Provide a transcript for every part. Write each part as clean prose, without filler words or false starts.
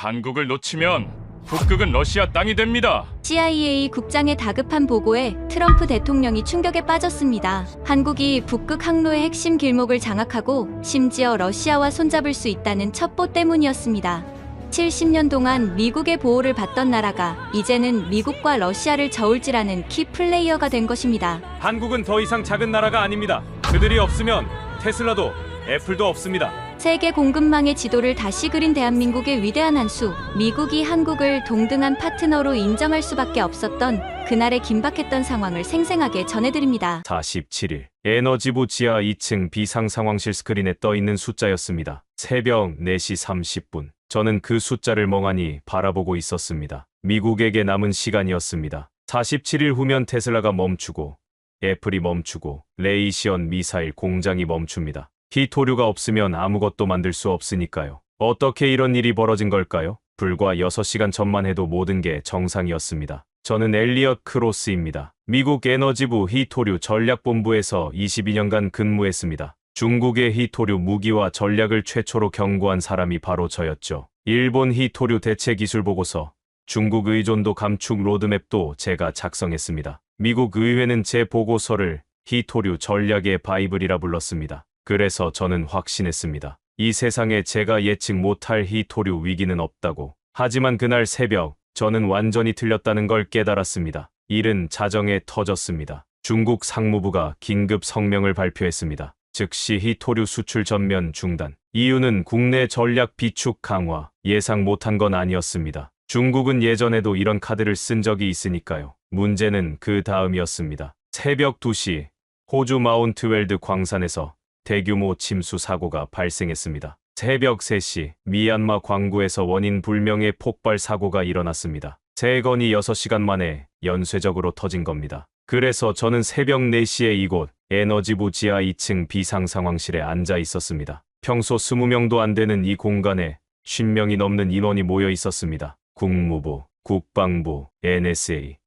한국을 놓치면 북극은 러시아 땅이 됩니다. CIA 국장의 다급한 보고에 트럼프 대통령이 충격에 빠졌습니다. 한국이 북극 항로의 핵심 길목을 장악하고 심지어 러시아와 손잡을 수 있다는 첩보 때문이었습니다. 70년 동안 미국의 보호를 받던 나라가 이제는 미국과 러시아를 저울질하는 키 플레이어가 된 것입니다. 한국은 더 이상 작은 나라가 아닙니다. 그들이 없으면 테슬라도 애플도 없습니다. 세계 공급망의 지도를 다시 그린 대한민국의 위대한 한 수, 미국이 한국을 동등한 파트너로 인정할 수밖에 없었던 그날의 긴박했던 상황을 생생하게 전해드립니다. 47일 에너지부 지하 2층 비상상황실 스크린에 떠있는 숫자였습니다. 새벽 4시 30분. 저는 그 숫자를 멍하니 바라보고 있었습니다. 미국에게 남은 시간이었습니다. 47일 후면 테슬라가 멈추고 애플이 멈추고 레이시언 미사일 공장이 멈춥니다. 히토류가 없으면 아무것도 만들 수 없으니까요. 어떻게 이런 일이 벌어진 걸까요? 불과 6시간 전만 해도 모든 게 정상이었습니다. 저는 엘리엇 크로스입니다. 미국 에너지부 히토류 전략본부에서 22년간 근무했습니다. 중국의 히토류 무기와 전략을 최초로 경고한 사람이 바로 저였죠. 일본 히토류 대체 기술 보고서, 중국 의존도 감축 로드맵도 제가 작성했습니다. 미국 의회는 제 보고서를 히토류 전략의 바이블이라 불렀습니다. 그래서 저는 확신했습니다. 이 세상에 제가 예측 못할 히토류 위기는 없다고. 하지만 그날 새벽, 저는 완전히 틀렸다는 걸 깨달았습니다. 일은 자정에 터졌습니다. 중국 상무부가 긴급 성명을 발표했습니다. 즉시 히토류 수출 전면 중단. 이유는 국내 전략 비축 강화. 예상 못한 건 아니었습니다. 중국은 예전에도 이런 카드를 쓴 적이 있으니까요. 문제는 그 다음이었습니다. 새벽 2시, 호주 마운트 웰드 광산에서 대규모 침수 사고가 발생했습니다. 새벽 3시, 미얀마 광구에서 원인 불명의 폭발 사고가 일어났습니다. 세 건이 6시간 만에 연쇄적으로 터진 겁니다. 그래서 저는 새벽 4시에 이곳 에너지부 지하 2층 비상상황실에 앉아 있었습니다. 평소 20명도 안 되는 이 공간에 50명이 넘는 인원이 모여 있었습니다. 국무부, 국방부, NSA,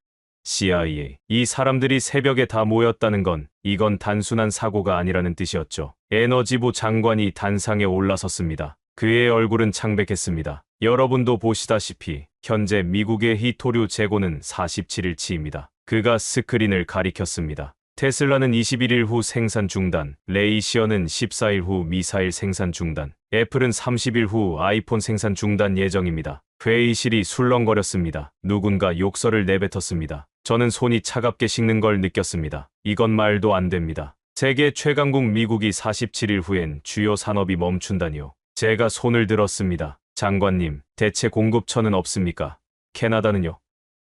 CIA. 이 사람들이 새벽에 다 모였다는 건 이건 단순한 사고가 아니라는 뜻이었죠. 에너지부 장관이 단상에 올라섰습니다. 그의 얼굴은 창백했습니다. 여러분도 보시다시피 현재 미국의 히토류 재고는 47일치입니다. 그가 스크린을 가리켰습니다. 테슬라는 21일 후 생산 중단, 레이시언은 14일 후 미사일 생산 중단, 애플은 30일 후 아이폰 생산 중단 예정입니다. 회의실이 술렁거렸습니다. 누군가 욕설을 내뱉었습니다. 저는 손이 차갑게 식는 걸 느꼈습니다. 이건 말도 안 됩니다. 세계 최강국 미국이 47일 후엔 주요 산업이 멈춘다니요. 제가 손을 들었습니다. 장관님, 대체 공급처는 없습니까? 캐나다는요?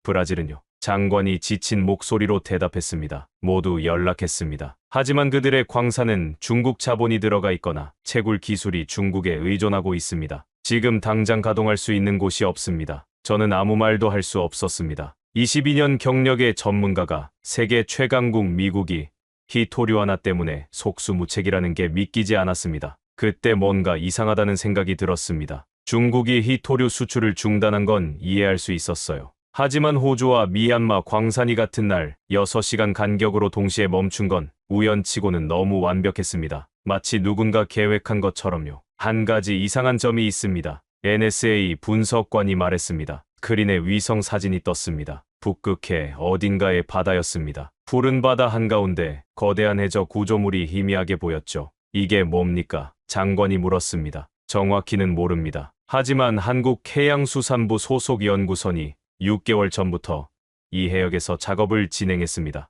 브라질은요? 장관이 지친 목소리로 대답했습니다. 모두 연락했습니다. 하지만 그들의 광산은 중국 자본이 들어가 있거나 채굴 기술이 중국에 의존하고 있습니다. 지금 당장 가동할 수 있는 곳이 없습니다. 저는 아무 말도 할 수 없었습니다. 22년 경력의 전문가가 세계 최강국 미국이 히토류 하나 때문에 속수무책이라는 게 믿기지 않았습니다. 그때 뭔가 이상하다는 생각이 들었습니다. 중국이 히토류 수출을 중단한 건 이해할 수 있었어요. 하지만 호주와 미얀마 광산이 같은 날 6시간 간격으로 동시에 멈춘 건 우연치고는 너무 완벽했습니다. 마치 누군가 계획한 것처럼요. 한 가지 이상한 점이 있습니다. NSA 분석관이 말했습니다. 스크린에 위성 사진이 떴습니다. 북극해 어딘가의 바다였습니다. 푸른 바다 한가운데 거대한 해저 구조물이 희미하게 보였죠. 이게 뭡니까? 장관이 물었습니다. 정확히는 모릅니다. 하지만 한국해양수산부 소속 연구선이 6개월 전부터 이 해역에서 작업을 진행했습니다.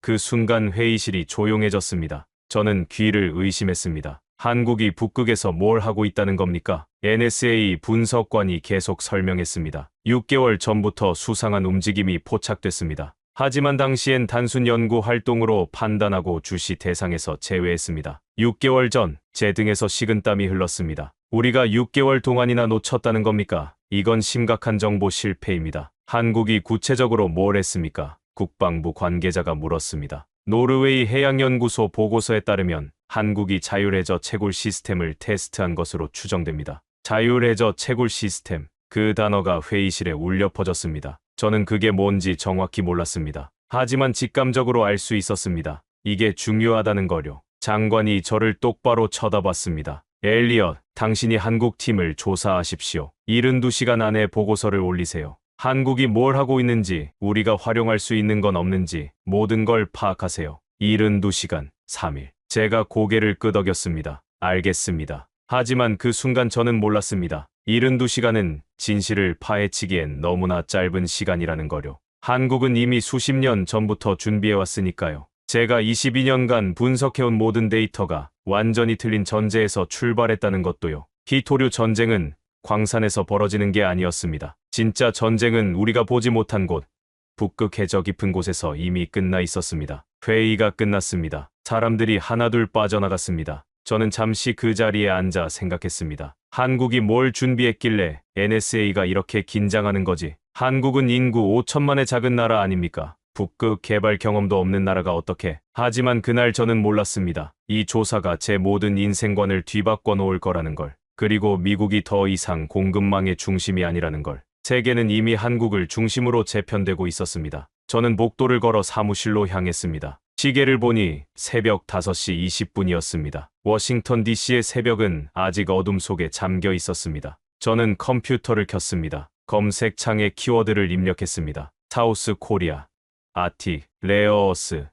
그 순간 회의실이 조용해졌습니다. 저는 귀를 의심했습니다. 한국이 북극에서 뭘 하고 있다는 겁니까? NSA 분석관이 계속 설명했습니다. 6개월 전부터 수상한 움직임이 포착됐습니다. 하지만 당시엔 단순 연구 활동으로 판단하고 주시 대상에서 제외했습니다. 6개월 전, 제 등에서 식은땀이 흘렀습니다. 우리가 6개월 동안이나 놓쳤다는 겁니까? 이건 심각한 정보 실패입니다. 한국이 구체적으로 뭘 했습니까? 국방부 관계자가 물었습니다. 노르웨이 해양연구소 보고서에 따르면 한국이 자율해저 채굴 시스템을 테스트한 것으로 추정됩니다. 자율해저 채굴 시스템, 그 단어가 회의실에 울려 퍼졌습니다. 저는 그게 뭔지 정확히 몰랐습니다. 하지만 직감적으로 알 수 있었습니다. 이게 중요하다는 거요. 장관이 저를 똑바로 쳐다봤습니다. 엘리엇, 당신이 한국 팀을 조사하십시오. 72시간 안에 보고서를 올리세요. 한국이 뭘 하고 있는지, 우리가 활용할 수 있는 건 없는지 모든 걸 파악하세요. 72시간, 3일. 제가 고개를 끄덕였습니다. 알겠습니다. 하지만 그 순간 저는 몰랐습니다. 72시간은 진실을 파헤치기엔 너무나 짧은 시간이라는 거요. 한국은 이미 수십 년 전부터 준비해왔으니까요. 제가 22년간 분석해온 모든 데이터가 완전히 틀린 전제에서 출발했다는 것도요. 히토류 전쟁은 광산에서 벌어지는 게 아니었습니다. 진짜 전쟁은 우리가 보지 못한 곳, 북극 해저 깊은 곳에서 이미 끝나 있었습니다. 회의가 끝났습니다. 사람들이 하나둘 빠져나갔습니다. 저는 잠시 그 자리에 앉아 생각했습니다. 한국이 뭘 준비했길래 NSA가 이렇게 긴장하는 거지? 한국은 인구 5천만의 작은 나라 아닙니까? 북극 개발 경험도 없는 나라가 어떻게? 하지만 그날 저는 몰랐습니다. 이 조사가 제 모든 인생관을 뒤바꿔 놓을 거라는 걸. 그리고 미국이 더 이상 공급망의 중심이 아니라는 걸. 세계는 이미 한국을 중심으로 재편되고 있었습니다. 저는 복도를 걸어 사무실로 향했습니다. 시계를 보니 새벽 5시 20분이었습니다. 워싱턴 DC의 새벽은 아직 어둠 속에 잠겨 있었습니다. 저는 컴퓨터를 켰습니다. 검색창에 키워드를 입력했습니다. 사우스 코리아, 아틱, 레어어스,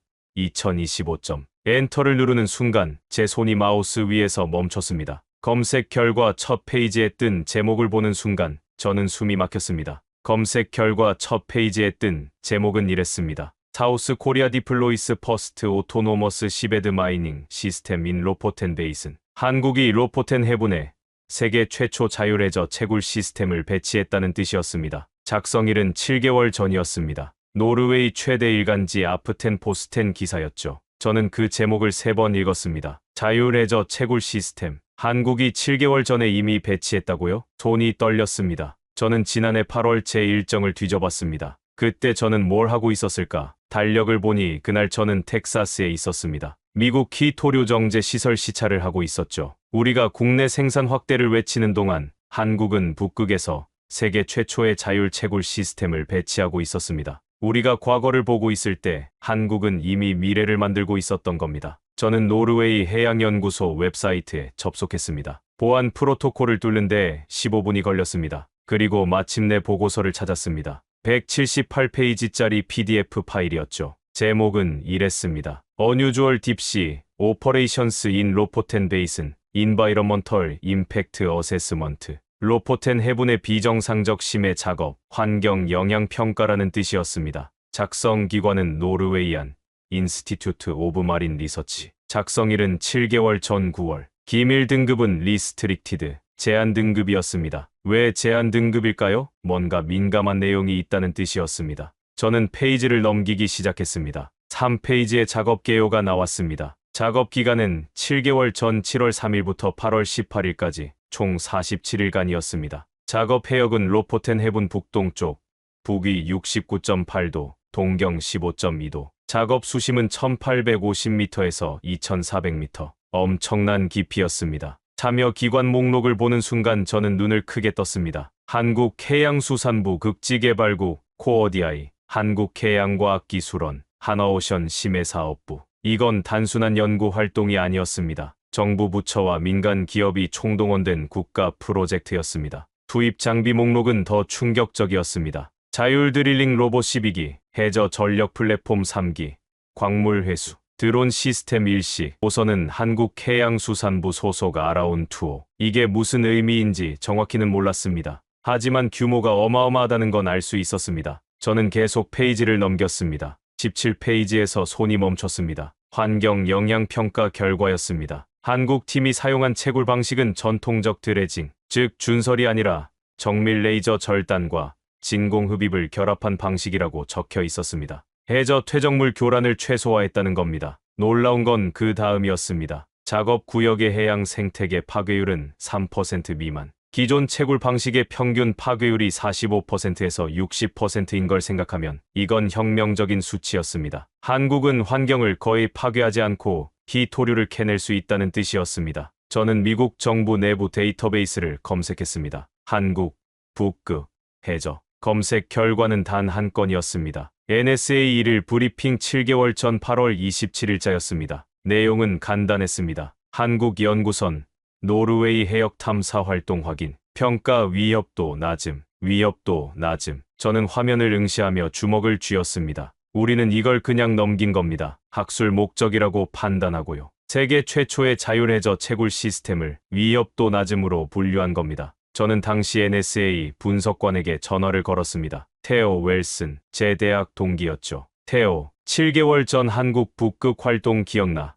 2025점. 엔터를 누르는 순간 제 손이 마우스 위에서 멈췄습니다. 검색 결과 첫 페이지에 뜬 제목을 보는 순간 저는 숨이 막혔습니다. 검색 결과 첫 페이지에 뜬 제목은 이랬습니다. 사우스 코리아 디플로이스 퍼스트 오토노머스 시베드 마이닝 시스템 인 로포텐 베이슨. 한국이 로포텐 해군에 세계 최초 자율해저 채굴 시스템을 배치했다는 뜻이었습니다. 작성일은 7개월 전이었습니다. 노르웨이 최대 일간지 아프텐 포스텐 기사였죠. 저는 그 제목을 3번 읽었습니다. 자율해저 채굴 시스템. 한국이 7개월 전에 이미 배치했다고요? 손이 떨렸습니다. 저는 지난해 8월 제 일정을 뒤져봤습니다. 그때 저는 뭘 하고 있었을까? 달력을 보니 그날 저는 텍사스에 있었습니다. 미국 히토류 정제 시설 시찰을 하고 있었죠. 우리가 국내 생산 확대를 외치는 동안 한국은 북극에서 세계 최초의 자율 채굴 시스템을 배치하고 있었습니다. 우리가 과거를 보고 있을 때 한국은 이미 미래를 만들고 있었던 겁니다. 저는 노르웨이 해양연구소 웹사이트에 접속했습니다. 보안 프로토콜을 뚫는데 15분이 걸렸습니다. 그리고 마침내 보고서를 찾았습니다. 178페이지짜리 PDF 파일이었죠. 제목은 이랬습니다. Unusual Deep Sea Operations in Lofoten Basin Environmental Impact Assessment. 로포텐 해군의 비정상적 심해 작업, 환경 영향 평가라는 뜻이었습니다. 작성 기관은 노르웨이안 인스티튜트 오브 마린 리서치. 작성일은 7개월 전 9월. 기밀 등급은 리스트릭티드, 제한 등급이었습니다. 왜 제한 등급일까요? 뭔가 민감한 내용이 있다는 뜻이었습니다. 저는 페이지를 넘기기 시작했습니다. 3페이지의 작업 개요가 나왔습니다. 작업 기간은 7개월 전 7월 3일부터 8월 18일까지 총 47일간이었습니다. 작업 해역은 로포텐 해군 북동쪽, 북위 69.8도, 동경 15.2도. 작업 수심은 1850m에서 2400m. 엄청난 깊이였습니다. 참여 기관 목록을 보는 순간 저는 눈을 크게 떴습니다. 한국해양수산부 극지개발구 코어디아이, 한국해양과학기술원, 한화오션 심해사업부. 이건 단순한 연구 활동이 아니었습니다. 정부 부처와 민간 기업이 총동원된 국가 프로젝트였습니다. 투입 장비 목록은 더 충격적이었습니다. 자율 드릴링 로봇 12기, 해저 전력 플랫폼 3기, 광물 회수, 드론 시스템 일시, 호선은 한국해양수산부 소속 아라온 투호. 이게 무슨 의미인지 정확히는 몰랐습니다. 하지만 규모가 어마어마하다는 건 알 수 있었습니다. 저는 계속 페이지를 넘겼습니다. 17페이지에서 손이 멈췄습니다. 환경 영향 평가 결과였습니다. 한국 팀이 사용한 채굴 방식은 전통적 드래징, 즉 준설이 아니라 정밀 레이저 절단과 진공 흡입을 결합한 방식이라고 적혀 있었습니다. 해저 퇴적물 교란을 최소화했다는 겁니다. 놀라운 건 그 다음이었습니다. 작업 구역의 해양 생태계 파괴율은 3% 미만. 기존 채굴 방식의 평균 파괴율이 45%에서 60%인 걸 생각하면 이건 혁명적인 수치였습니다. 한국은 환경을 거의 파괴하지 않고 히토류를 캐낼 수 있다는 뜻이었습니다. 저는 미국 정부 내부 데이터베이스를 검색했습니다. 한국, 북극, 해저. 검색 결과는 단 한 건이었습니다. NSA 1일 브리핑 7개월 전 8월 27일자였습니다. 내용은 간단했습니다. 한국 연구선, 노르웨이 해역 탐사 활동 확인. 평가 위협도 낮음. 위협도 낮음. 저는 화면을 응시하며 주먹을 쥐었습니다. 우리는 이걸 그냥 넘긴 겁니다. 학술 목적이라고 판단하고요. 세계 최초의 자율해저 채굴 시스템을 위협도 낮음으로 분류한 겁니다. 저는 당시 NSA 분석관에게 전화를 걸었습니다. 테오 웰슨, 제 대학 동기였죠. 테오, 7개월 전 한국 북극 활동 기억나?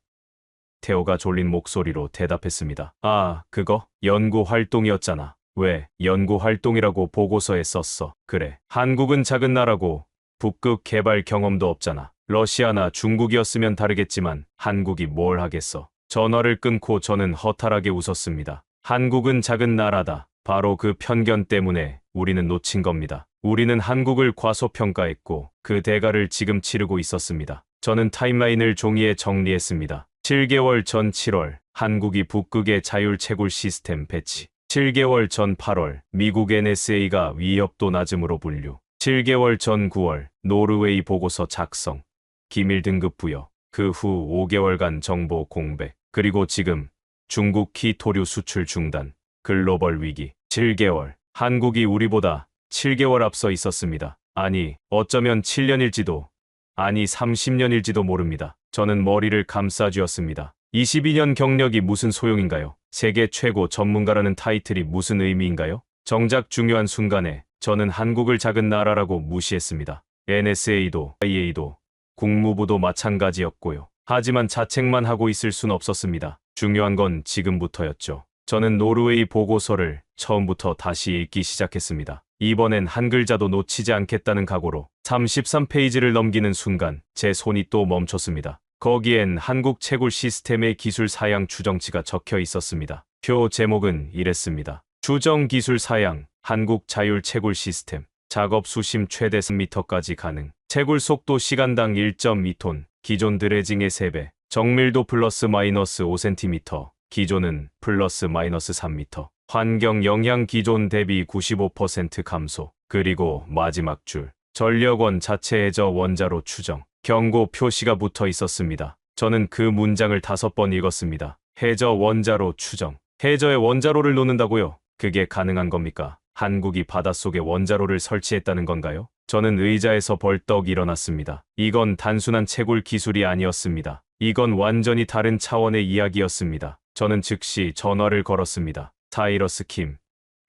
테오가 졸린 목소리로 대답했습니다. 아, 그거? 연구 활동이었잖아. 왜, 연구 활동이라고 보고서에 썼어. 그래, 한국은 작은 나라고 북극 개발 경험도 없잖아. 러시아나 중국이었으면 다르겠지만 한국이 뭘 하겠어. 전화를 끊고 저는 허탈하게 웃었습니다. 한국은 작은 나라다. 바로 그 편견 때문에 우리는 놓친 겁니다. 우리는 한국을 과소평가했고 그 대가를 지금 치르고 있었습니다. 저는 타임라인을 종이에 정리했습니다. 7개월 전 7월, 한국이 북극의 자율 채굴 시스템 배치. 7개월 전 8월, 미국 NSA가 위협도 낮음으로 분류. 7개월 전 9월, 노르웨이 보고서 작성. 기밀 등급 부여. 그 후 5개월간 정보 공백. 그리고 지금 중국 키 토류 수출 중단. 글로벌 위기. 7개월. 한국이 우리보다 7개월 앞서 있었습니다. 아니, 어쩌면 7년일지도, 아니 30년일지도 모릅니다. 저는 머리를 감싸쥐었습니다. 22년 경력이 무슨 소용인가요? 세계 최고 전문가라는 타이틀이 무슨 의미인가요? 정작 중요한 순간에 저는 한국을 작은 나라라고 무시했습니다. NSA도, IA도, 국무부도 마찬가지였고요. 하지만 자책만 하고 있을 순 없었습니다. 중요한 건 지금부터였죠. 저는 노르웨이 보고서를 처음부터 다시 읽기 시작했습니다. 이번엔 한 글자도 놓치지 않겠다는 각오로 33페이지를 넘기는 순간 제 손이 또 멈췄습니다. 거기엔 한국 채굴 시스템의 기술 사양 추정치가 적혀 있었습니다. 표 제목은 이랬습니다. 추정 기술 사양, 한국 자율 채굴 시스템, 작업 수심 최대 3m까지 가능, 채굴 속도 시간당 1.2톤, 기존 드레징의 3배, 정밀도 플러스 마이너스 5cm, 기존은 플러스 마이너스 3m, 환경 영향 기존 대비 95% 감소, 그리고 마지막 줄, 전력원 자체 해저 원자로 추정, 경고 표시가 붙어 있었습니다. 저는 그 문장을 5번 읽었습니다. 해저 원자로 추정. 해저에 원자로를 놓는다고요? 그게 가능한 겁니까? 한국이 바닷속에 원자로를 설치했다는 건가요? 저는 의자에서 벌떡 일어났습니다. 이건 단순한 채굴 기술이 아니었습니다. 이건 완전히 다른 차원의 이야기였습니다. 저는 즉시 전화를 걸었습니다. 타이러스 킴,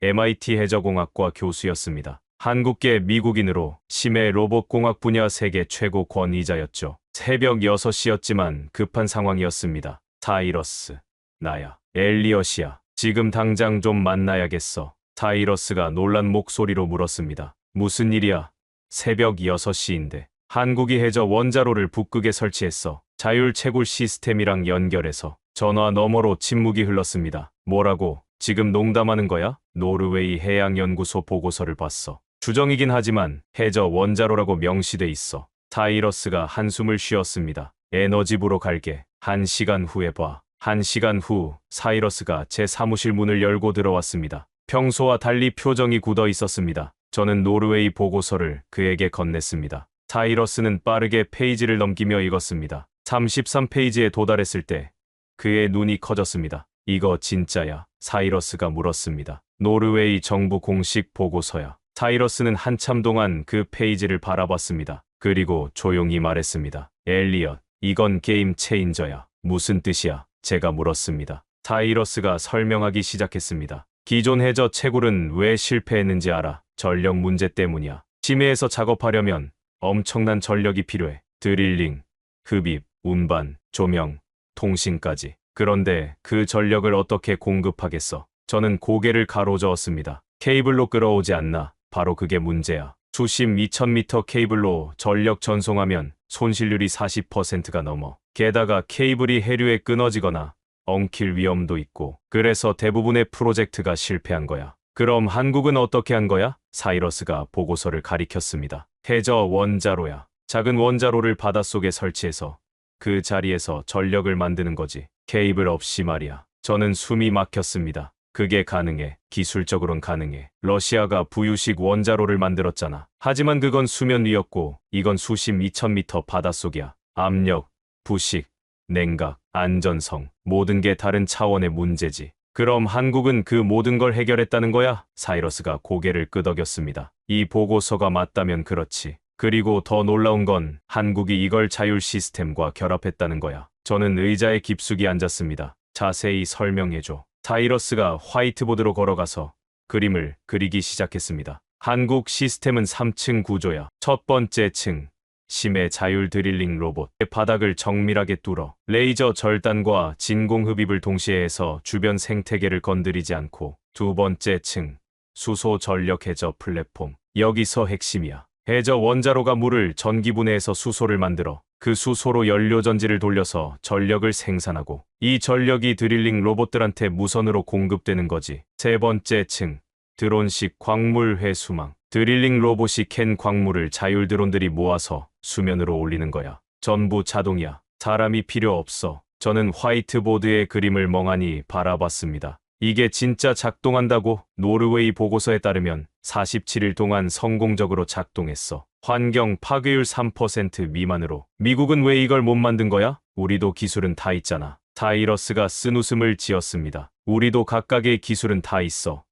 MIT 해저공학과 교수였습니다. 한국계 미국인으로 심해 로봇공학 분야 세계 최고 권위자였죠. 새벽 6시였지만 급한 상황이었습니다. 타이러스, 나야. 엘리엇이야. 지금 당장 좀 만나야겠어. 타이러스가 놀란 목소리로 물었습니다. 무슨 일이야? 새벽 6시인데. 한국이 해저 원자로를 북극에 설치했어. 자율 채굴 시스템이랑 연결해서. 전화 너머로 침묵이 흘렀습니다. 뭐라고? 지금 농담하는 거야? 노르웨이 해양연구소 보고서를 봤어. 추정이긴 하지만 해저 원자로라고 명시돼 있어. 타이러스가 한숨을 쉬었습니다. 에너지부로 갈게. 1시간 후에 봐. 1시간 후 타이러스가 제 사무실 문을 열고 들어왔습니다. 평소와 달리 표정이 굳어 있었습니다. 저는 노르웨이 보고서를 그에게 건넸습니다. 타이러스는 빠르게 페이지를 넘기며 읽었습니다. 33페이지에 도달했을 때 그의 눈이 커졌습니다. 이거 진짜야? 타이러스가 물었습니다. 노르웨이 정부 공식 보고서야. 타이러스는 한참 동안 그 페이지를 바라봤습니다. 그리고 조용히 말했습니다. 엘리엇, 이건 게임 체인저야. 무슨 뜻이야? 제가 물었습니다. 타이러스가 설명하기 시작했습니다. 기존 해저 채굴은 왜 실패했는지 알아? 전력 문제 때문이야. 심해에서 작업하려면 엄청난 전력이 필요해. 드릴링, 흡입, 운반, 조명, 통신까지. 그런데 그 전력을 어떻게 공급하겠어? 저는 고개를 가로저었습니다. 케이블로 끌어오지 않나? 바로 그게 문제야. 수심 2000m 케이블로 전력 전송하면 손실률이 40%가 넘어. 게다가 케이블이 해류에 끊어지거나 엉킬 위험도 있고. 그래서 대부분의 프로젝트가 실패한 거야. 그럼 한국은 어떻게 한 거야? 타이러스가 보고서를 가리켰습니다. 해저 원자로야. 작은 원자로를 바닷속에 설치해서 그 자리에서 전력을 만드는 거지. 케이블 없이 말이야. 저는 숨이 막혔습니다. 그게 가능해. 기술적으론 가능해. 러시아가 부유식 원자로를 만들었잖아. 하지만 그건 수면 위였고 이건 수심 2000m 바닷속이야. 압력, 부식, 냉각, 안전성 모든 게 다른 차원의 문제지. 그럼 한국은 그 모든 걸 해결했다는 거야? 사이러스가 고개를 끄덕였습니다. 이 보고서가 맞다면 그렇지. 그리고 더 놀라운 건 한국이 이걸 자율 시스템과 결합했다는 거야. 저는 의자에 깊숙이 앉았습니다. 자세히 설명해줘. 사이러스가 화이트보드로 걸어가서 그림을 그리기 시작했습니다. 한국 시스템은 3층 구조야. 첫 번째 층, 심해 자율 드릴링 로봇. 바닥을 정밀하게 뚫어 레이저 절단과 진공 흡입을 동시에 해서 주변 생태계를 건드리지 않고. 두 번째 층, 수소 전력 해저 플랫폼. 여기서 핵심이야. 해저 원자로가 물을 전기분해해서 수소를 만들어 그 수소로 연료 전지를 돌려서 전력을 생산하고 이 전력이 드릴링 로봇들한테 무선으로 공급되는 거지. 세 번째 층, 드론식 광물 회수망. 드릴링 로봇이 캔 광물을 자율 드론들이 모아서 수면으로 올리는 거야. 전부 자동이야. 사람이 필요 없어. 저는 화이트보드의 그림을 멍하니 바라봤습니다. 이게 진짜 작동한다고? 노르웨이 보고서에 따르면 47일 동안 성공적으로 작동했어. 환경 파괴율 3% 미만으로. 미국은 왜 이걸 못 만든 거야? 우리도 기술은 다 있잖아. 사이러스가 쓴웃음을 지었습니다. 우리도 각각의 기술은 다 있어.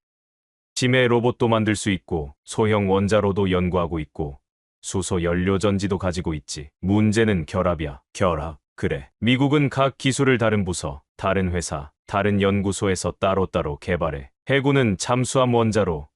심해 로봇도 만들 수 있고 소형 원자로도 연구하고 있고 수소 연료 전지도 가지고 있지. 문제는 결합이야. 결합. 그래. 미국은 각 기술을 다른 부서, 다른 회사, 다른 연구소에서 따로따로 개발해. 해군은 잠수함 원자로,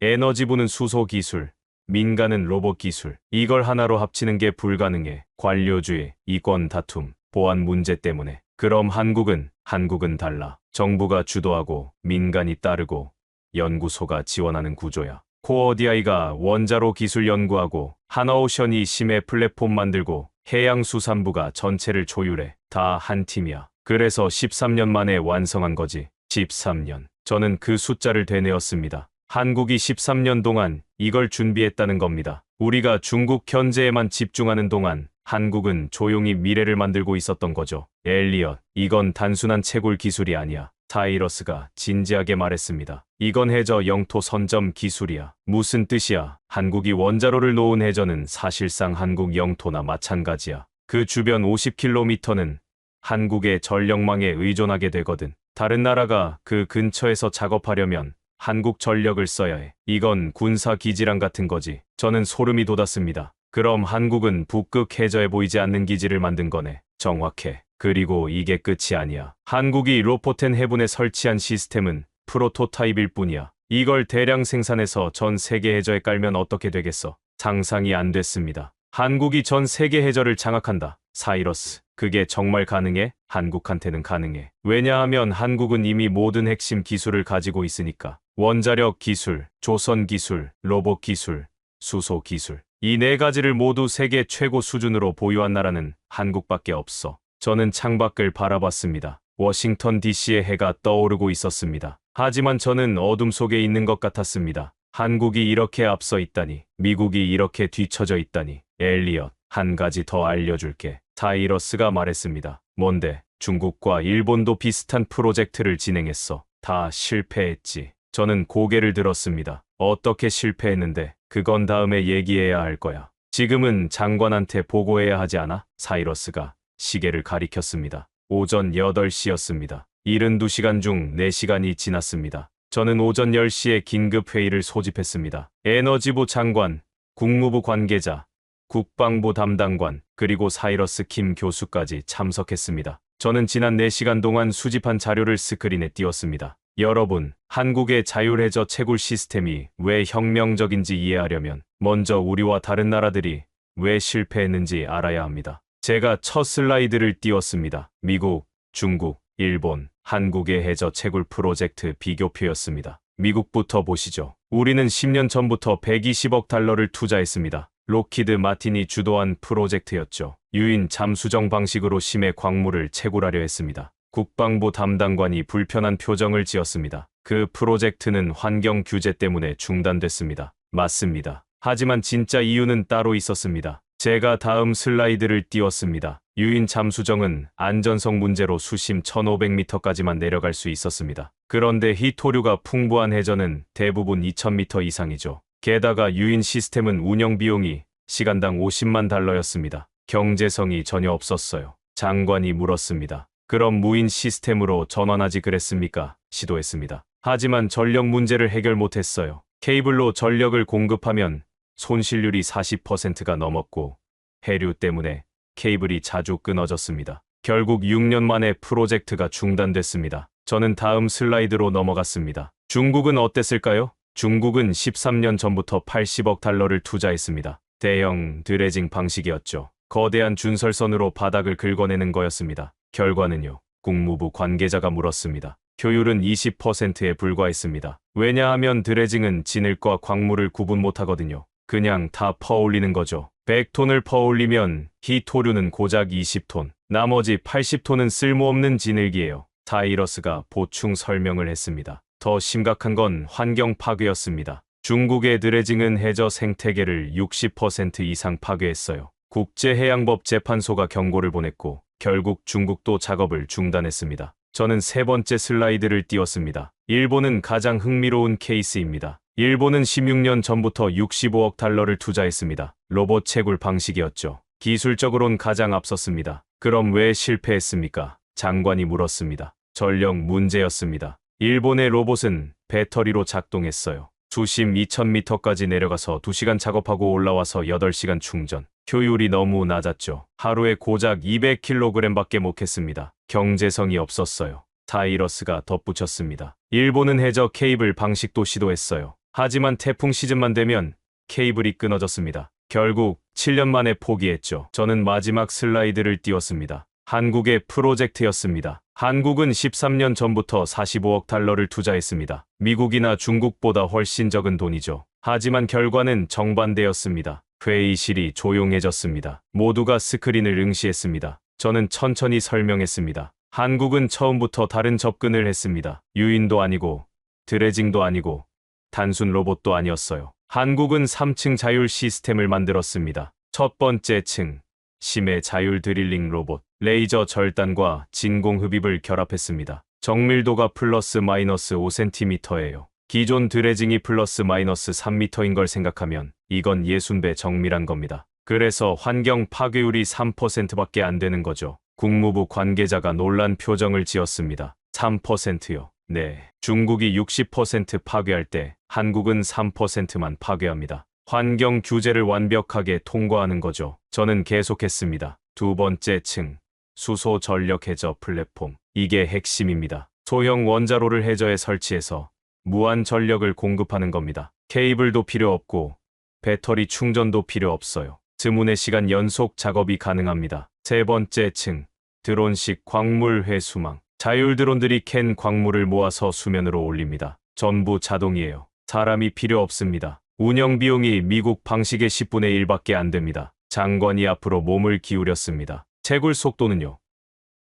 에너지부는 수소 기술, 민간은 로봇 기술. 이걸 하나로 합치는 게 불가능해. 관료주의, 이권 다툼, 보안 문제 때문에. 그럼 한국은 달라. 정부가 주도하고 민간이 따르고 연구소가 지원하는 구조야. 코어디아이가 원자로 기술 연구하고 하나오션이 심해 플랫폼 만들고 해양수산부가 전체를 조율해. 다 한 팀이야. 그래서 13년 만에 완성한 거지. 13년. 저는 그 숫자를 되뇌었습니다. 한국이 13년 동안 이걸 준비했다는 겁니다. 우리가 중국 현재에만 집중하는 동안 한국은 조용히 미래를 만들고 있었던 거죠. 엘리엇, 이건 단순한 채굴 기술이 아니야. 사이러스가 진지하게 말했습니다. 이건 해저 영토 선점 기술이야. 무슨 뜻이야? 한국이 원자로를 놓은 해저는 사실상 한국 영토나 마찬가지야. 그 주변 50km는 한국의 전력망에 의존하게 되거든. 다른 나라가 그 근처에서 작업하려면 한국 전력을 써야 해. 이건 군사 기지랑 같은 거지. 저는 소름이 돋았습니다. 그럼 한국은 북극 해저에 보이지 않는 기지를 만든 거네. 정확해. 그리고 이게 끝이 아니야. 한국이 로포텐 해군에 설치한 시스템은 프로토타입일 뿐이야. 이걸 대량 생산해서 전 세계 해저에 깔면 어떻게 되겠어? 상상이 안 됐습니다. 한국이 전 세계 해저를 장악한다. 사이러스, 그게 정말 가능해? 한국한테는 가능해. 왜냐하면 한국은 이미 모든 핵심 기술을 가지고 있으니까. 원자력 기술, 조선 기술, 로봇 기술, 수소 기술. 이 네 가지를 모두 세계 최고 수준으로 보유한 나라는 한국밖에 없어. 저는 창밖을 바라봤습니다. 워싱턴 DC의 해가 떠오르고 있었습니다. 하지만 저는 어둠 속에 있는 것 같았습니다. 한국이 이렇게 앞서 있다니, 미국이 이렇게 뒤처져 있다니. 엘리엇, 한 가지 더 알려줄게. 사이러스가 말했습니다. 뭔데? 중국과 일본도 비슷한 프로젝트를 진행했어. 다 실패했지. 저는 고개를 들었습니다. 어떻게 실패했는데? 그건 다음에 얘기해야 할 거야. 지금은 장관한테 보고해야 하지 않아? 사이러스가 시계를 가리켰습니다. 오전 8시였습니다. 72시간 중 4시간이 지났습니다. 저는 오전 10시에 긴급 회의를 소집했습니다. 에너지부 장관, 국무부 관계자, 국방부 담당관, 그리고 사이러스 킴 교수까지 참석했습니다. 저는 지난 4시간 동안 수집한 자료를 스크린에 띄웠습니다. 여러분, 한국의 자율해저 채굴 시스템이 왜 혁명적인지 이해하려면 먼저 우리와 다른 나라들이 왜 실패했는지 알아야 합니다. 제가 첫 슬라이드를 띄웠습니다. 미국, 중국, 일본, 한국의 해저 채굴 프로젝트 비교표였습니다. 미국부터 보시죠. 우리는 10년 전부터 120억 달러를 투자했습니다. 록히드 마틴이 주도한 프로젝트였죠. 유인 잠수정 방식으로 심해 광물을 채굴하려 했습니다. 국방부 담당관이 불편한 표정을 지었습니다. 그 프로젝트는 환경 규제 때문에 중단됐습니다. 맞습니다. 하지만 진짜 이유는 따로 있었습니다. 제가 다음 슬라이드를 띄웠습니다. 유인 잠수정은 안전성 문제로 수심 1500m까지만 내려갈 수 있었습니다. 그런데 희토류가 풍부한 해저는 대부분 2000m 이상이죠. 게다가 유인 시스템은 운영 비용이 시간당 $50만 달러였습니다. 경제성이 전혀 없었어요. 장관이 물었습니다. 그럼 무인 시스템으로 전환하지 그랬습니까? 시도했습니다. 하지만 전력 문제를 해결 못했어요. 케이블로 전력을 공급하면 손실률이 40%가 넘었고 해류 때문에 케이블이 자주 끊어졌습니다. 결국 6년 만에 프로젝트가 중단됐습니다. 저는 다음 슬라이드로 넘어갔습니다. 중국은 어땠을까요? 중국은 13년 전부터 80억 달러를 투자했습니다. 대형 드래징 방식이었죠. 거대한 준설선으로 바닥을 긁어내는 거였습니다. 결과는요. 국무부 관계자가 물었습니다. 효율은 20%에 불과했습니다. 왜냐하면 드래징은 진흙과 광물을 구분 못하거든요. 그냥 다 퍼올리는 거죠. 100톤을 퍼올리면 희토류는 고작 20톤, 나머지 80톤은 쓸모없는 진흙이에요. 타이러스가 보충 설명을 했습니다. 더 심각한 건 환경 파괴였습니다. 중국의 드래징은 해저 생태계를 60% 이상 파괴했어요. 국제해양법 재판소가 경고를 보냈고 결국 중국도 작업을 중단했습니다. 저는 세 번째 슬라이드를 띄웠습니다. 일본은 가장 흥미로운 케이스입니다. 일본은 16년 전부터 65억 달러를 투자했습니다. 로봇 채굴 방식이었죠. 기술적으론 가장 앞섰습니다. 그럼 왜 실패했습니까? 장관이 물었습니다. 전력 문제였습니다. 일본의 로봇은 배터리로 작동했어요. 수심 2000m까지 내려가서 2시간 작업하고 올라와서 8시간 충전. 효율이 너무 낮았죠. 하루에 고작 200kg밖에 못 했습니다. 경제성이 없었어요. 타이러스가 덧붙였습니다. 일본은 해저 케이블 방식도 시도했어요. 하지만 태풍 시즌만 되면 케이블이 끊어졌습니다. 결국 7년 만에 포기했죠. 저는 마지막 슬라이드를 띄웠습니다. 한국의 프로젝트였습니다. 한국은 13년 전부터 45억 달러를 투자했습니다. 미국이나 중국보다 훨씬 적은 돈이죠. 하지만 결과는 정반대였습니다. 회의실이 조용해졌습니다. 모두가 스크린을 응시했습니다. 저는 천천히 설명했습니다. 한국은 처음부터 다른 접근을 했습니다. 유인도 아니고 드래징도 아니고 단순 로봇도 아니었어요. 한국은 3층 자율 시스템을 만들었습니다. 첫 번째 층, 심해 자율 드릴링 로봇, 레이저 절단과 진공 흡입을 결합했습니다. 정밀도가 플러스 마이너스 5cm예요. 기존 드래징이 플러스 마이너스 3m인 걸 생각하면 이건 60배 정밀한 겁니다. 그래서 환경 파괴율이 3%밖에 안 되는 거죠. 국무부 관계자가 놀란 표정을 지었습니다. 3%요. 네. 중국이 60% 파괴할 때 한국은 3%만 파괴합니다. 환경 규제를 완벽하게 통과하는 거죠. 저는 계속했습니다. 두 번째 층, 수소 전력 해저 플랫폼. 이게 핵심입니다. 소형 원자로를 해저에 설치해서 무한 전력을 공급하는 겁니다. 케이블도 필요 없고 배터리 충전도 필요 없어요. 드문의 시간 연속 작업이 가능합니다. 세 번째 층, 드론식 광물 회수망. 자율 드론들이 캔 광물을 모아서 수면으로 올립니다. 전부 자동이에요. 사람이 필요 없습니다. 운영 비용이 미국 방식의 10분의 1밖에 안 됩니다. 장관이 앞으로 몸을 기울였습니다. 채굴 속도는요.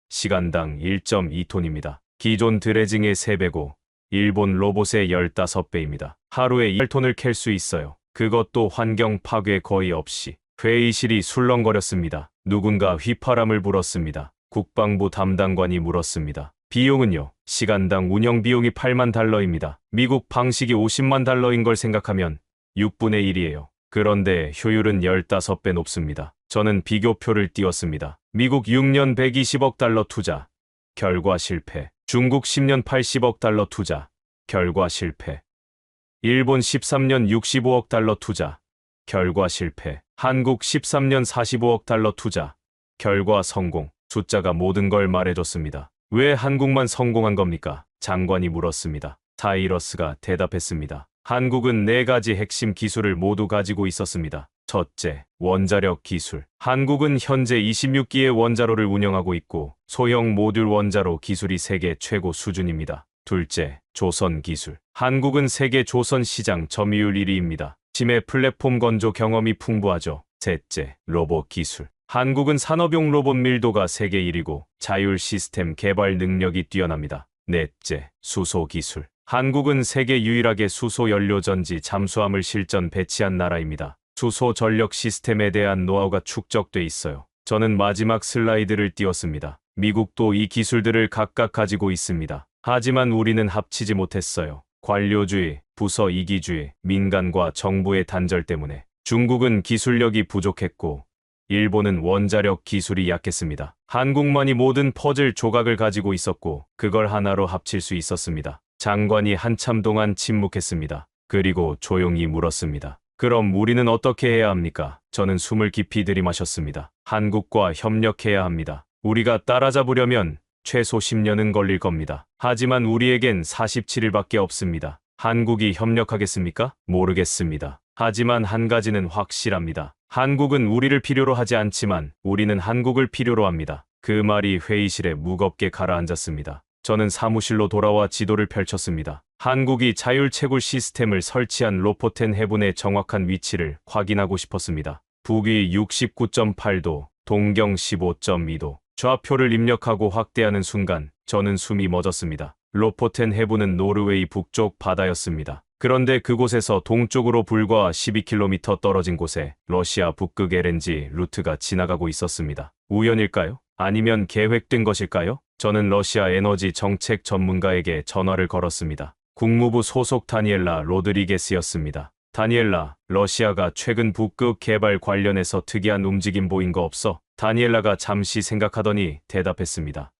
시간당 1.2톤입니다. 기존 드래징의 3배고 일본 로봇의 15배입니다. 하루에 1톤을 캘 수 있어요. 그것도 환경 파괴 거의 없이. 회의실이 술렁거렸습니다. 누군가 휘파람을 불었습니다. 국방부 담당관이 물었습니다. 비용은요? 시간당 운영 비용이 8만 달러입니다. 미국 방식이 50만 달러인 걸 생각하면 6분의 1이에요. 그런데 효율은 15배 높습니다. 저는 비교표를 띄웠습니다. 미국 6년 120억 달러 투자, 결과 실패. 중국 10년 80억 달러 투자, 결과 실패. 일본 13년 65억 달러 투자, 결과 실패. 한국 13년 45억 달러 투자, 결과 성공. 숫자가 모든 걸 말해줬습니다. 왜 한국만 성공한 겁니까? 장관이 물었습니다. 타이러스가 대답했습니다. 한국은 4가지 핵심 기술을 모두 가지고 있었습니다. 첫째, 원자력 기술. 한국은 현재 26기의 원자로를 운영하고 있고 소형 모듈 원자로 기술이 세계 최고 수준입니다. 둘째, 조선 기술. 한국은 세계 조선 시장 점유율 1위입니다. 심해 플랫폼 건조 경험이 풍부하죠. 셋째, 로봇 기술. 한국은 산업용 로봇 밀도가 세계 1위고 자율 시스템 개발 능력이 뛰어납니다. 넷째, 수소 기술. 한국은 세계 유일하게 수소 연료 전지 잠수함을 실전 배치한 나라입니다. 수소 전력 시스템에 대한 노하우가 축적돼 있어요. 저는 마지막 슬라이드를 띄웠습니다. 미국도 이 기술들을 각각 가지고 있습니다. 하지만 우리는 합치지 못했어요. 관료주의, 부서 이기주의, 민간과 정부의 단절 때문에. 중국은 기술력이 부족했고 일본은 원자력 기술이 약했습니다. 한국만이 모든 퍼즐 조각을 가지고 있었고 그걸 하나로 합칠 수 있었습니다. 장관이 한참 동안 침묵했습니다. 그리고 조용히 물었습니다. 그럼 우리는 어떻게 해야 합니까? 저는 숨을 깊이 들이마셨습니다. 한국과 협력해야 합니다. 우리가 따라잡으려면 최소 10년은 걸릴 겁니다. 하지만 우리에겐 47일밖에 없습니다. 한국이 협력하겠습니까? 모르겠습니다. 하지만 한 가지는 확실합니다. 한국은 우리를 필요로 하지 않지만 우리는 한국을 필요로 합니다. 그 말이 회의실에 무겁게 가라앉았습니다. 저는 사무실로 돌아와 지도를 펼쳤습니다. 한국이 자율채굴 시스템을 설치한 로포텐 해분의 정확한 위치를 확인하고 싶었습니다. 북위 69.8도, 동경 15.2도. 좌표를 입력하고 확대하는 순간 저는 숨이 멎었습니다. 로포텐 해분은 노르웨이 북쪽 바다였습니다. 그런데 그곳에서 동쪽으로 불과 12km 떨어진 곳에 러시아 북극 LNG 루트가 지나가고 있었습니다. 우연일까요? 아니면 계획된 것일까요? 저는 러시아 에너지 정책 전문가에게 전화를 걸었습니다. 국무부 소속 다니엘라 로드리게스였습니다. 다니엘라, 러시아가 최근 북극 개발 관련해서 특이한 움직임 보인 거 없어? 다니엘라가 잠시 생각하더니 대답했습니다.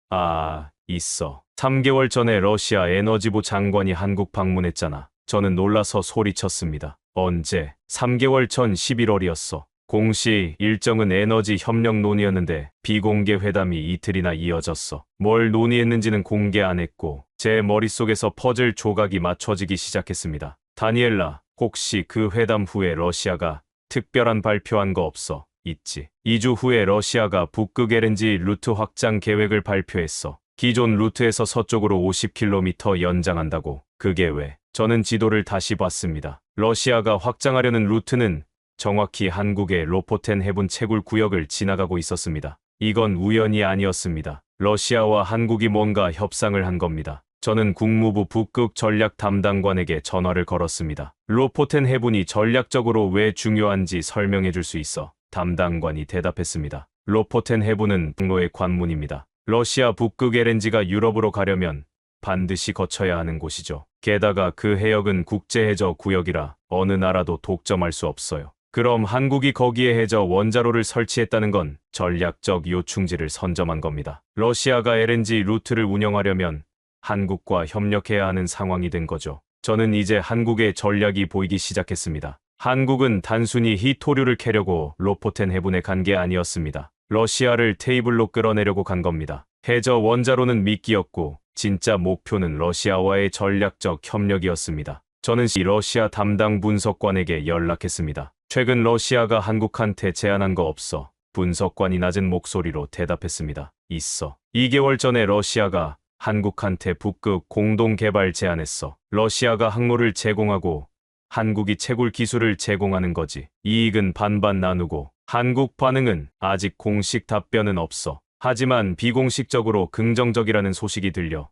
있어. 3개월 전에 러시아 에너지부 장관이 한국 방문했잖아. 저는 놀라서 소리쳤습니다. 언제? 3개월 전 11월이었어. 공식 일정은 에너지 협력 논의였는데 비공개 회담이 이틀이나 이어졌어. 뭘 논의했는지는 공개 안 했고 제 머릿속에서 퍼즐 조각이 맞춰지기 시작했습니다. 다니엘라, 혹시 그 회담 후에 러시아가 특별한 발표한 거 없어? 있지. 2주 후에 러시아가 북극 LNG 루트 확장 계획을 발표했어. 기존 루트에서 서쪽으로 50km 연장한다고. 그게 왜? 저는 지도를 다시 봤습니다. 러시아가 확장하려는 루트는 정확히 한국의 로포텐 해분 채굴 구역을 지나가고 있었습니다. 이건 우연이 아니었습니다. 러시아와 한국이 뭔가 협상을 한 겁니다. 저는 국무부 북극 전략 담당관에게 전화를 걸었습니다. 로포텐 해분이 전략적으로 왜 중요한지 설명해 줄 수 있어. 담당관이 대답했습니다. 로포텐 해분은 항로의 관문입니다. 러시아 북극 LNG가 유럽으로 가려면 반드시 거쳐야 하는 곳이죠. 게다가 그 해역은 국제해저 구역이라 어느 나라도 독점할 수 없어요. 그럼 한국이 거기에 해저 원자로를 설치했다는 건 전략적 요충지를 선점한 겁니다. 러시아가 LNG 루트를 운영하려면 한국과 협력해야 하는 상황이 된 거죠. 저는 이제 한국의 전략이 보이기 시작했습니다. 한국은 단순히 히토류를 캐려고 로포텐 해분에 간 게 아니었습니다. 러시아를 테이블로 끌어내려고 간 겁니다. 해저 원자로는 미끼였고 진짜 목표는 러시아와의 전략적 협력이었습니다. 저는 이 러시아 담당 분석관에게 연락했습니다. 최근 러시아가 한국한테 제안한 거 없어? 분석관이 낮은 목소리로 대답했습니다. 있어. 2개월 전에 러시아가 한국한테 북극 공동 개발 제안했어. 러시아가 항로를 제공하고 한국이 채굴 기술을 제공하는 거지. 이익은 반반 나누고. 한국 반응은 아직 공식 답변은 없어. 하지만 비공식적으로 긍정적이라는 소식이 들려.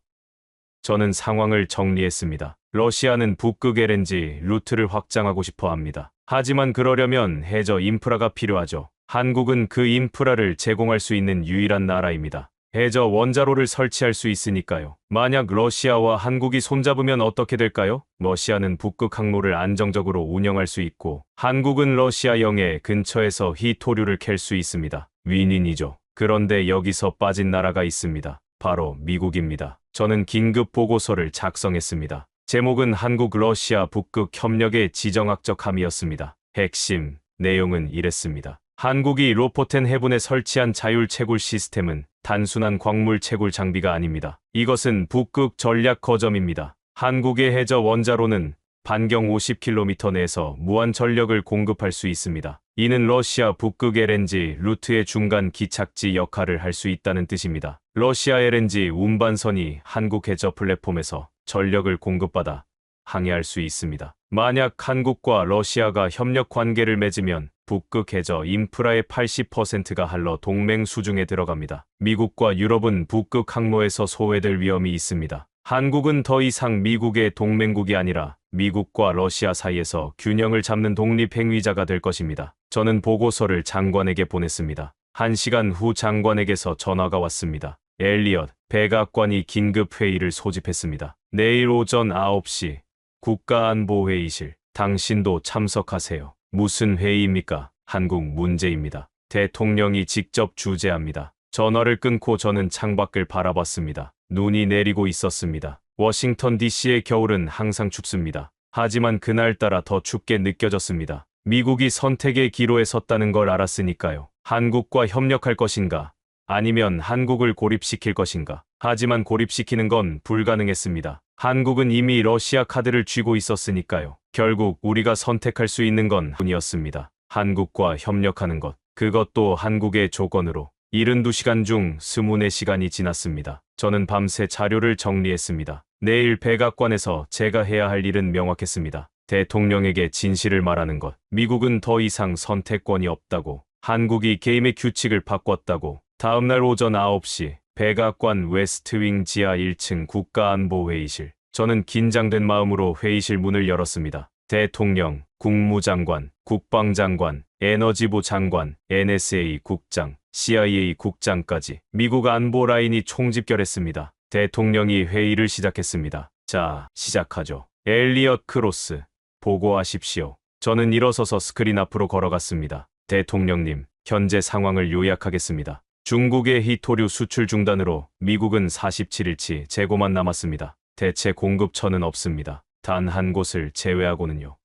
저는 상황을 정리했습니다. 러시아는 북극 LNG 루트를 확장하고 싶어 합니다. 하지만 그러려면 해저 인프라가 필요하죠. 한국은 그 인프라를 제공할 수 있는 유일한 나라입니다. 해저 원자로를 설치할 수 있으니까요. 만약 러시아와 한국이 손잡으면 어떻게 될까요? 러시아는 북극 항로를 안정적으로 운영할 수 있고 한국은 러시아 영해 근처에서 히토류를 캘 수 있습니다. 윈윈이죠. 그런데 여기서 빠진 나라가 있습니다. 바로 미국입니다. 저는 긴급 보고서를 작성했습니다. 제목은 한국 러시아 북극 협력의 지정학적 함의였습니다. 핵심 내용은 이랬습니다. 한국이 로포텐 해분에 설치한 자율 채굴 시스템은 단순한 광물 채굴 장비가 아닙니다. 이것은 북극 전략 거점입니다. 한국의 해저 원자로는 반경 50km 내에서 무한 전력을 공급할 수 있습니다. 이는 러시아 북극 LNG 루트의 중간 기착지 역할을 할 수 있다는 뜻입니다. 러시아 LNG 운반선이 한국 해저 플랫폼에서 전력을 공급받아 항해할 수 있습니다. 만약 한국과 러시아가 협력 관계를 맺으면 북극 해저 인프라의 80%가 한러 동맹 수중에 들어갑니다. 미국과 유럽은 북극 항로에서 소외될 위험이 있습니다. 한국은 더 이상 미국의 동맹국이 아니라 미국과 러시아 사이에서 균형을 잡는 독립행위자가 될 것입니다. 저는 보고서를 장관에게 보냈습니다. 1시간 후 장관에게서 전화가 왔습니다. 엘리엇 백악관이 긴급 회의를 소집했습니다. 내일 오전 9시 국가안보회의실. 당신도 참석하세요. 무슨 회의입니까? 한국 문제입니다. 대통령이 직접 주재합니다. 전화를 끊고 저는 창밖을 바라봤습니다. 눈이 내리고 있었습니다. 워싱턴 DC의 겨울은 항상 춥습니다. 하지만 그날따라 더 춥게 느껴졌습니다. 미국이 선택의 기로에 섰다는 걸 알았으니까요. 한국과 협력할 것인가? 아니면 한국을 고립시킬 것인가? 하지만 고립시키는 건 불가능했습니다. 한국은 이미 러시아 카드를 쥐고 있었으니까요. 결국 우리가 선택할 수 있는 건 뿐이었습니다. 한국과 협력하는 것. 그것도 한국의 조건으로. 72시간 중 24시간이 지났습니다. 저는 밤새 자료를 정리했습니다. 내일 백악관에서 제가 해야 할 일은 명확했습니다. 대통령에게 진실을 말하는 것. 미국은 더 이상 선택권이 없다고. 한국이 게임의 규칙을 바꿨다고. 다음날 오전 9시 백악관 웨스트윙 지하 1층 국가안보회의실. 저는 긴장된 마음으로 회의실 문을 열었습니다. 대통령, 국무장관, 국방장관, 에너지부 장관, NSA 국장, CIA 국장까지 미국 안보 라인이 총집결했습니다. 대통령이 회의를 시작했습니다. 자, 시작하죠. 엘리엇 크로스, 보고하십시오. 저는 일어서서 스크린 앞으로 걸어갔습니다. 대통령님, 현재 상황을 요약하겠습니다. 중국의 히토류 수출 중단으로 미국은 47일치 재고만 남았습니다. 대체 공급처는 없습니다. 단 한 곳을 제외하고는요.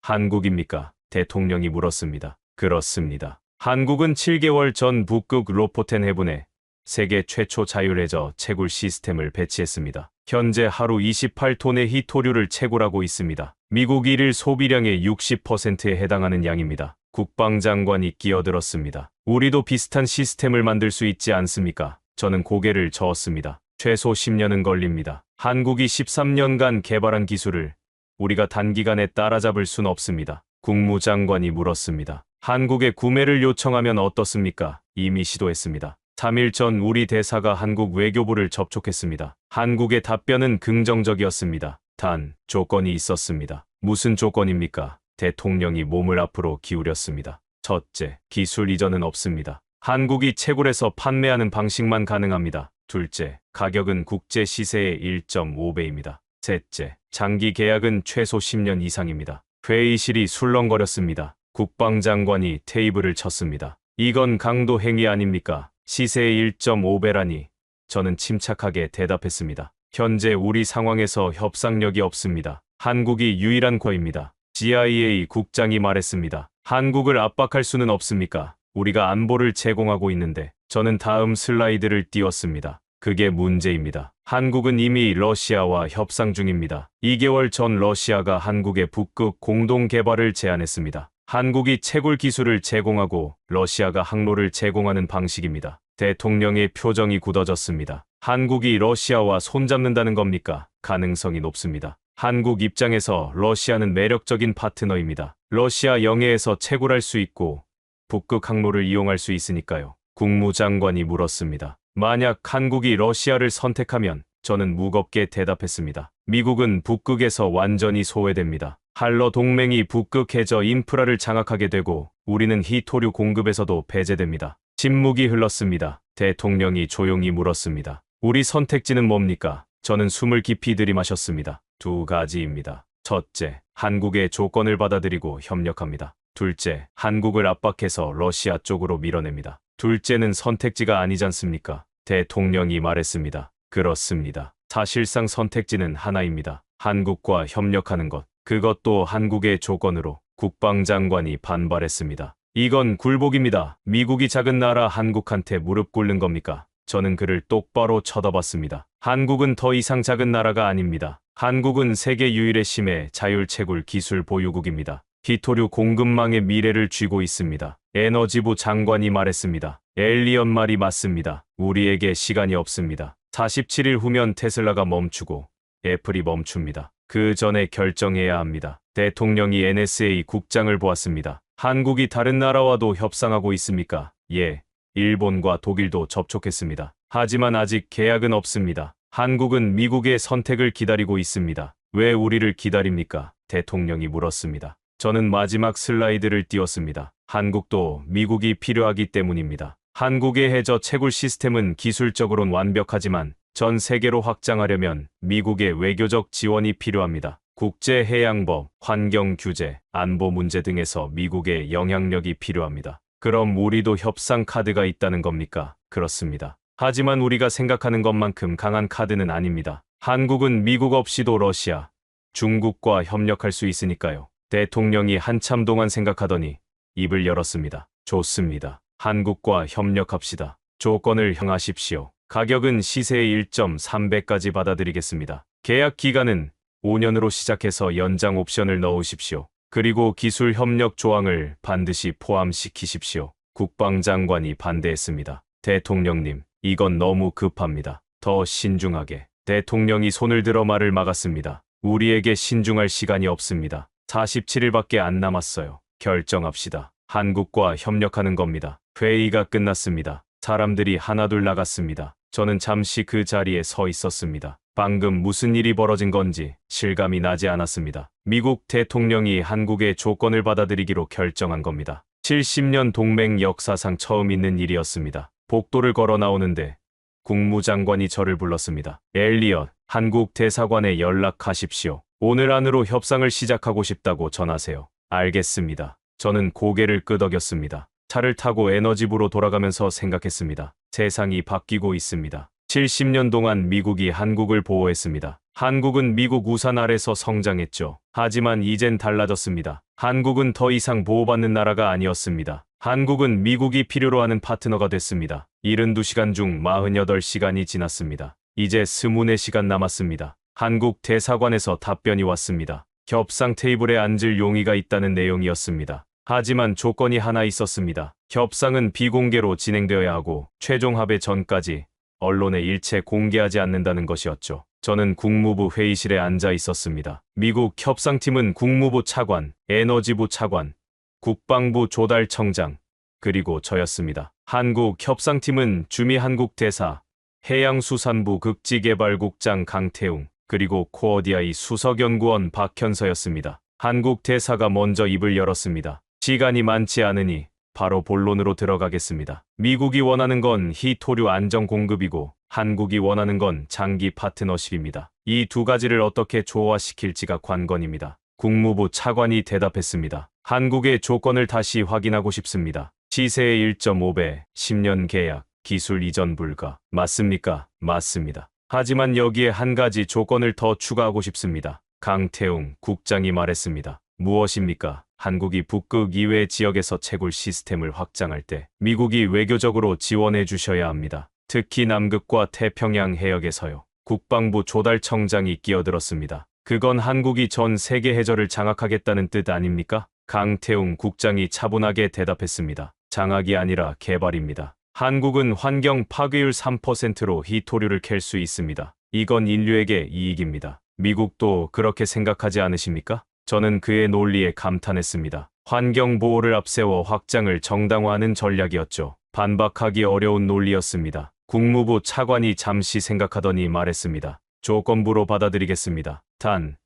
한국입니까? 대통령이 물었습니다. 그렇습니다. 한국은 7개월 전 북극 로포텐 해군에 세계 최초 자율해저 채굴 시스템을 배치했습니다. 현재 하루 28톤의 히토류를 채굴하고 있습니다. 미국 1일 소비량의 60%에 해당하는 양입니다. 국방장관이 끼어들었습니다. 우리도 비슷한 시스템을 만들 수 있지 않습니까? 저는 고개를 저었습니다. 최소 10년은 걸립니다. 한국이 13년간 개발한 기술을 우리가 단기간에 따라잡을 순 없습니다. 국무장관이 물었습니다. 한국에 구매를 요청하면 어떻습니까? 이미 시도했습니다. 3일 전 우리 대사가 한국 외교부를 접촉했습니다. 한국의 답변은 긍정적이었습니다. 단, 조건이 있었습니다. 무슨 조건입니까? 대통령이 몸을 앞으로 기울였습니다. 첫째, 기술 이전은 없습니다. 한국이 채굴해서 판매하는 방식만 가능합니다. 둘째, 가격은 국제 시세의 1.5배입니다. 셋째, 장기 계약은 최소 10년 이상입니다. 회의실이 술렁거렸습니다. 국방장관이 테이블을 쳤습니다. 이건 강도 행위 아닙니까? 시세의 1.5배라니. 저는 침착하게 대답했습니다. 현재 우리 상황에서 협상력이 없습니다. 한국이 유일한 거입니다. CIA 국장이 말했습니다. 한국을 압박할 수는 없습니까? 우리가 안보를 제공하고 있는데. 저는 다음 슬라이드를 띄웠습니다. 그게 문제입니다. 한국은 이미 러시아와 협상 중입니다. 2개월 전 러시아가 한국의 북극 공동 개발을 제안했습니다. 한국이 채굴 기술을 제공하고 러시아가 항로를 제공하는 방식입니다. 대통령의 표정이 굳어졌습니다. 한국이 러시아와 손잡는다는 겁니까? 가능성이 높습니다. 한국 입장에서 러시아는 매력적인 파트너입니다. 러시아 영해에서 채굴할 수 있고 북극 항로를 이용할 수 있으니까요. 국무장관이 물었습니다. 만약 한국이 러시아를 선택하면 저는 무겁게 대답했습니다. 미국은 북극에서 완전히 소외됩니다. 한러 동맹이 북극 해저 인프라를 장악하게 되고 우리는 히토류 공급에서도 배제됩니다. 침묵이 흘렀습니다. 대통령이 조용히 물었습니다. 우리 선택지는 뭡니까? 저는 숨을 깊이 들이마셨습니다. 두 가지입니다. 첫째, 한국의 조건을 받아들이고 협력합니다. 둘째, 한국을 압박해서 러시아 쪽으로 밀어냅니다. 둘째는 선택지가 아니지 않습니까? 대통령이 말했습니다. 그렇습니다. 사실상 선택지는 하나입니다. 한국과 협력하는 것. 그것도 한국의 조건으로. 국방장관이 반발했습니다. 이건 굴복입니다. 미국이 작은 나라 한국한테 무릎 꿇는 겁니까? 저는 그를 똑바로 쳐다봤습니다. 한국은 더 이상 작은 나라가 아닙니다. 한국은 세계 유일의 심해 자율채굴 기술 보유국입니다. 히토류 공급망의 미래를 쥐고 있습니다. 에너지부 장관이 말했습니다. 엘리엇 말이 맞습니다. 우리에게 시간이 없습니다. 47일 후면 테슬라가 멈추고 애플이 멈춥니다. 그 전에 결정해야 합니다. 대통령이 NSA 국장을 보았습니다. 한국이 다른 나라와도 협상하고 있습니까? 예, 일본과 독일도 접촉했습니다. 하지만 아직 계약은 없습니다. 한국은 미국의 선택을 기다리고 있습니다. 왜 우리를 기다립니까? 대통령이 물었습니다. 저는 마지막 슬라이드를 띄웠습니다. 한국도 미국이 필요하기 때문입니다. 한국의 해저 채굴 시스템은 기술적으로는 완벽하지만 전 세계로 확장하려면 미국의 외교적 지원이 필요합니다. 국제해양법, 환경규제, 안보 문제 등에서 미국의 영향력이 필요합니다. 그럼 우리도 협상 카드가 있다는 겁니까? 그렇습니다. 하지만 우리가 생각하는 것만큼 강한 카드는 아닙니다. 한국은 미국 없이도 러시아, 중국과 협력할 수 있으니까요. 대통령이 한참 동안 생각하더니 입을 열었습니다. 좋습니다. 한국과 협력합시다. 조건을 형하십시오. 가격은 시세의 1.3배까지 받아들이겠습니다. 계약 기간은 5년으로 시작해서 연장 옵션을 넣으십시오. 그리고 기술 협력 조항을 반드시 포함시키십시오. 국방장관이 반대했습니다. 대통령님, 이건 너무 급합니다. 더 신중하게. 대통령이 손을 들어 말을 막았습니다. 우리에게 신중할 시간이 없습니다. 47일밖에 안 남았어요. 결정합시다. 한국과 협력하는 겁니다. 회의가 끝났습니다. 사람들이 하나둘 나갔습니다. 저는 잠시 그 자리에 서 있었습니다. 방금 무슨 일이 벌어진 건지 실감이 나지 않았습니다. 미국 대통령이 한국의 조건을 받아들이기로 결정한 겁니다. 70년 동맹 역사상 처음 있는 일이었습니다. 복도를 걸어 나오는데 국무장관이 저를 불렀습니다. 엘리엇, 한국 대사관에 연락하십시오. 오늘 안으로 협상을 시작하고 싶다고 전하세요. 알겠습니다. 저는 고개를 끄덕였습니다. 차를 타고 에너지부로 돌아가면서 생각했습니다. 세상이 바뀌고 있습니다. 70년 동안 미국이 한국을 보호했습니다. 한국은 미국 우산 아래서 성장했죠. 하지만 이젠 달라졌습니다. 한국은 더 이상 보호받는 나라가 아니었습니다. 한국은 미국이 필요로 하는 파트너가 됐습니다. 72시간 중 48시간이 지났습니다. 이제 24시간 남았습니다. 한국 대사관에서 답변이 왔습니다. 협상 테이블에 앉을 용의가 있다는 내용이었습니다. 하지만 조건이 하나 있었습니다. 협상은 비공개로 진행되어야 하고 최종 합의 전까지 언론에 일체 공개하지 않는다는 것이었죠. 저는 국무부 회의실에 앉아 있었습니다. 미국 협상팀은 국무부 차관, 에너지부 차관, 국방부 조달청장, 그리고 저였습니다. 한국 협상팀은 주미 한국 대사, 해양수산부 극지개발국장 강태웅, 그리고 코어디아이 수석연구원 박현서였습니다. 한국 대사가 먼저 입을 열었습니다. 시간이 많지 않으니 바로 본론으로 들어가겠습니다. 미국이 원하는 건 희토류 안정 공급이고 한국이 원하는 건 장기 파트너십입니다. 이 두 가지를 어떻게 조화시킬지가 관건입니다. 국무부 차관이 대답했습니다. 한국의 조건을 다시 확인하고 싶습니다. 시세의 1.5배, 10년 계약, 기술 이전 불가. 맞습니까? 맞습니다. 하지만 여기에 한 가지 조건을 더 추가하고 싶습니다. 강태웅 국장이 말했습니다. 무엇입니까? 한국이 북극 이외 지역에서 채굴 시스템을 확장할 때 미국이 외교적으로 지원해 주셔야 합니다. 특히 남극과 태평양 해역에서요. 국방부 조달청장이 끼어들었습니다. 그건 한국이 전 세계 해저를 장악하겠다는 뜻 아닙니까? 강태웅 국장이 차분하게 대답했습니다. 장악이 아니라 개발입니다. 한국은 환경 파괴율 3%로 희토류를 캘 수 있습니다. 이건 인류에게 이익입니다. 미국도 그렇게 생각하지 않으십니까? 저는 그의 논리에 감탄했습니다. 환경 보호를 앞세워 확장을 정당화하는 전략이었죠. 반박하기 어려운 논리였습니다. 국무부 차관이 잠시 생각하더니 말했습니다. 조건부로 받아들이겠습니다. 단,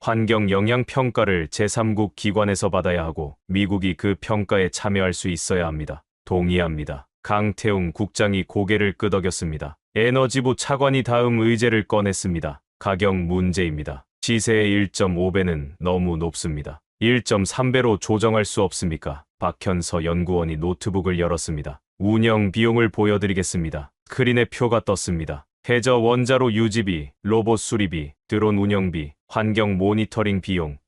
환경 영향 평가를 제3국 기관에서 받아야 하고 미국이 그 평가에 참여할 수 있어야 합니다. 동의합니다. 강태웅 국장이 고개를 끄덕였습니다. 에너지부 차관이 다음 의제를 꺼냈습니다. 가격 문제입니다. 시세의 1.5배는 너무 높습니다. 1.3배로 조정할 수 없습니까? 박현서 연구원이 노트북을 열었습니다. 운영 비용을 보여드리겠습니다. 스크린에 표가 떴습니다. 해저 원자로 유지비, 로봇 수리비, 드론 운영비, 환경 모니터링 비용,